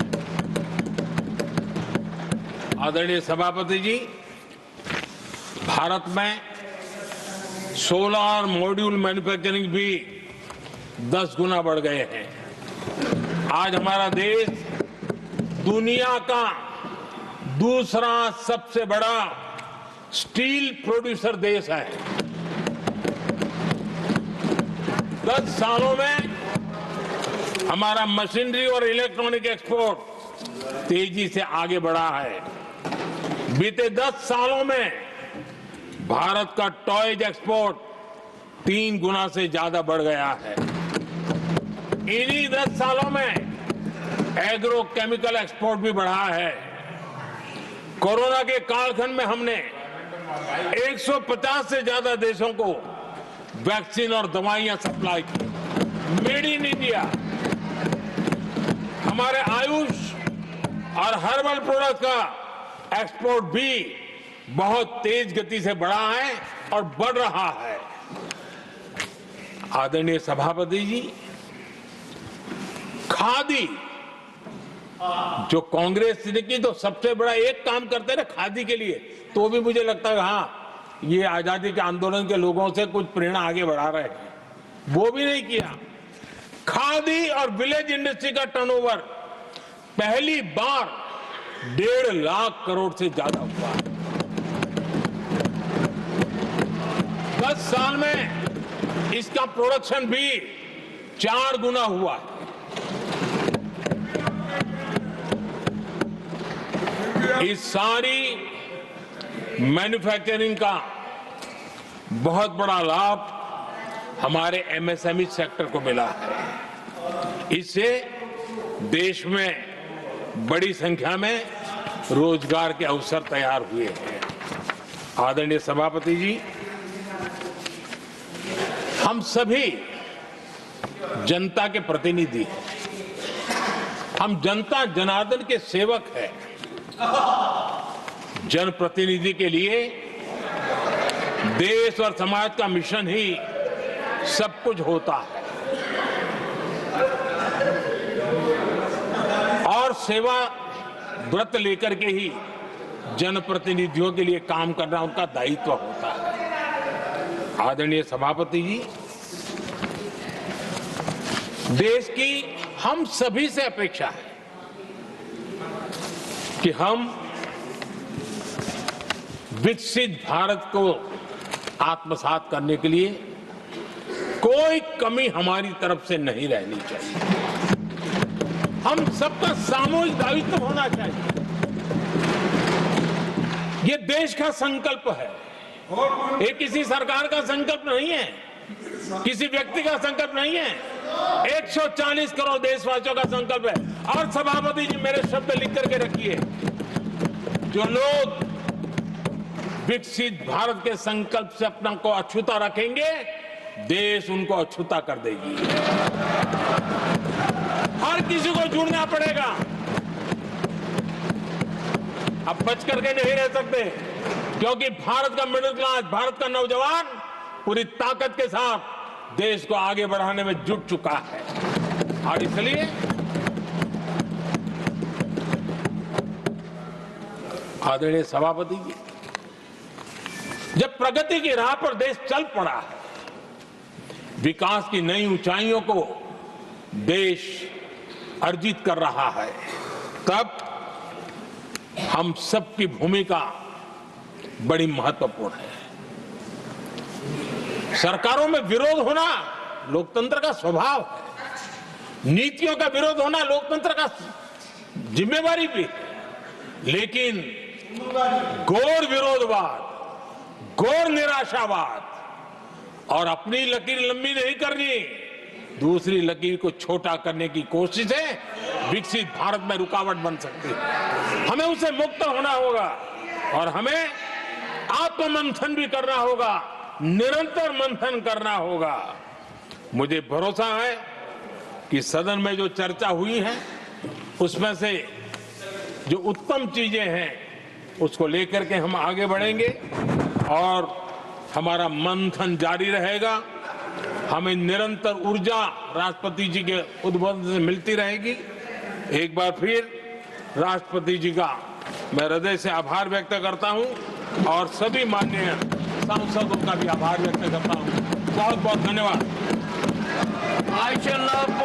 [SPEAKER 1] आदरणीय सभापति जी, भारत में सोलर मॉड्यूल मैन्युफैक्चरिंग भी 10 गुना बढ़ गए हैं। आज हमारा देश दुनिया का दूसरा सबसे बड़ा स्टील प्रोड्यूसर देश है। 10 सालों में हमारा मशीनरी और इलेक्ट्रॉनिक एक्सपोर्ट तेजी से आगे बढ़ा है। बीते 10 सालों में भारत का टॉयज एक्सपोर्ट 3 गुना से ज्यादा बढ़ गया है। इन्हीं 10 सालों में एग्रो केमिकल एक्सपोर्ट भी बढ़ा है। कोरोना के कालखंड में हमने 150 से ज्यादा देशों को वैक्सीन और दवाइयां सप्लाई की। मेड इन इंडिया, हमारे आयुष और हर्बल प्रोडक्ट का एक्सपोर्ट भी बहुत तेज गति से बढ़ा है और बढ़ रहा है। आदरणीय सभापति जी, खादी जो कांग्रेस ने की तो सबसे बड़ा एक काम करते ना खादी के लिए, तो भी मुझे लगता है हाँ ये आजादी के आंदोलन के लोगों से कुछ प्रेरणा आगे बढ़ा रहे हैं, वो भी नहीं किया। खादी और विलेज इंडस्ट्री का टर्नओवर पहली बार 1.5 लाख करोड़ से ज्यादा हुआ है। 10 साल में इसका प्रोडक्शन भी 4 गुना हुआ है। इस सारी मैन्युफैक्चरिंग का बहुत बड़ा लाभ हमारे एमएसएमई सेक्टर को मिला है। इससे देश में बड़ी संख्या में रोजगार के अवसर तैयार हुए हैं। आदरणीय सभापति जी, हम सभी जनता के प्रतिनिधि हैं। हम जनता जनार्दन के सेवक हैं। जनप्रतिनिधि के लिए देश और समाज का मिशन ही सब कुछ होता है और सेवा व्रत लेकर के ही जनप्रतिनिधियों के लिए काम करना उनका दायित्व होता है। आदरणीय सभापति जी, देश की हम सभी से अपेक्षा है कि हम विकसित भारत को आत्मसात करने के लिए कोई कमी हमारी तरफ से नहीं रहनी चाहिए। हम सबका सामूहिक दायित्व होना चाहिए। ये देश का संकल्प है, ये किसी सरकार का संकल्प नहीं है, किसी व्यक्ति का संकल्प नहीं है, 140 करोड़ देशवासियों का संकल्प है। और सभापति जी, मेरे शब्द लिख करके रखिए, जो लोग विकसित भारत के संकल्प से अपना को अछूता रखेंगे, देश उनको अछूता कर देगी। हर किसी को जुड़ना पड़ेगा। अब बच करके नहीं रह सकते, क्योंकि भारत का मिडिल क्लास, भारत का नौजवान पूरी ताकत के साथ देश को आगे बढ़ाने में जुट चुका है। और इसलिए आदरणीय सभापति जी, जब प्रगति की राह पर देश चल पड़ा है, विकास की नई ऊंचाइयों को देश अर्जित कर रहा है, तब हम सबकी भूमिका बड़ी महत्वपूर्ण है। सरकारों में विरोध होना लोकतंत्र का स्वभाव है, नीतियों का विरोध होना लोकतंत्र का जिम्मेवारी भी है, लेकिन घोर विरोधवाद, घोर निराशावाद और अपनी लकीर लंबी नहीं करनी, दूसरी लकीर को छोटा करने की कोशिशें विकसित भारत में रुकावट बन सकती है। हमें उसे मुक्त होना होगा और हमें आत्ममंथन भी करना होगा, निरंतर मंथन करना होगा। मुझे भरोसा है कि सदन में जो चर्चा हुई है उसमें से जो उत्तम चीजें हैं उसको लेकर के हम आगे बढ़ेंगे और हमारा मंथन जारी रहेगा। हमें निरंतर ऊर्जा राष्ट्रपति जी के उद्बोधन से मिलती रहेगी। एक बार फिर राष्ट्रपति जी का मैं हृदय से आभार व्यक्त करता हूं और सभी माननीय सांसदों का भी आभार व्यक्त करता हूं। बहुत बहुत धन्यवाद।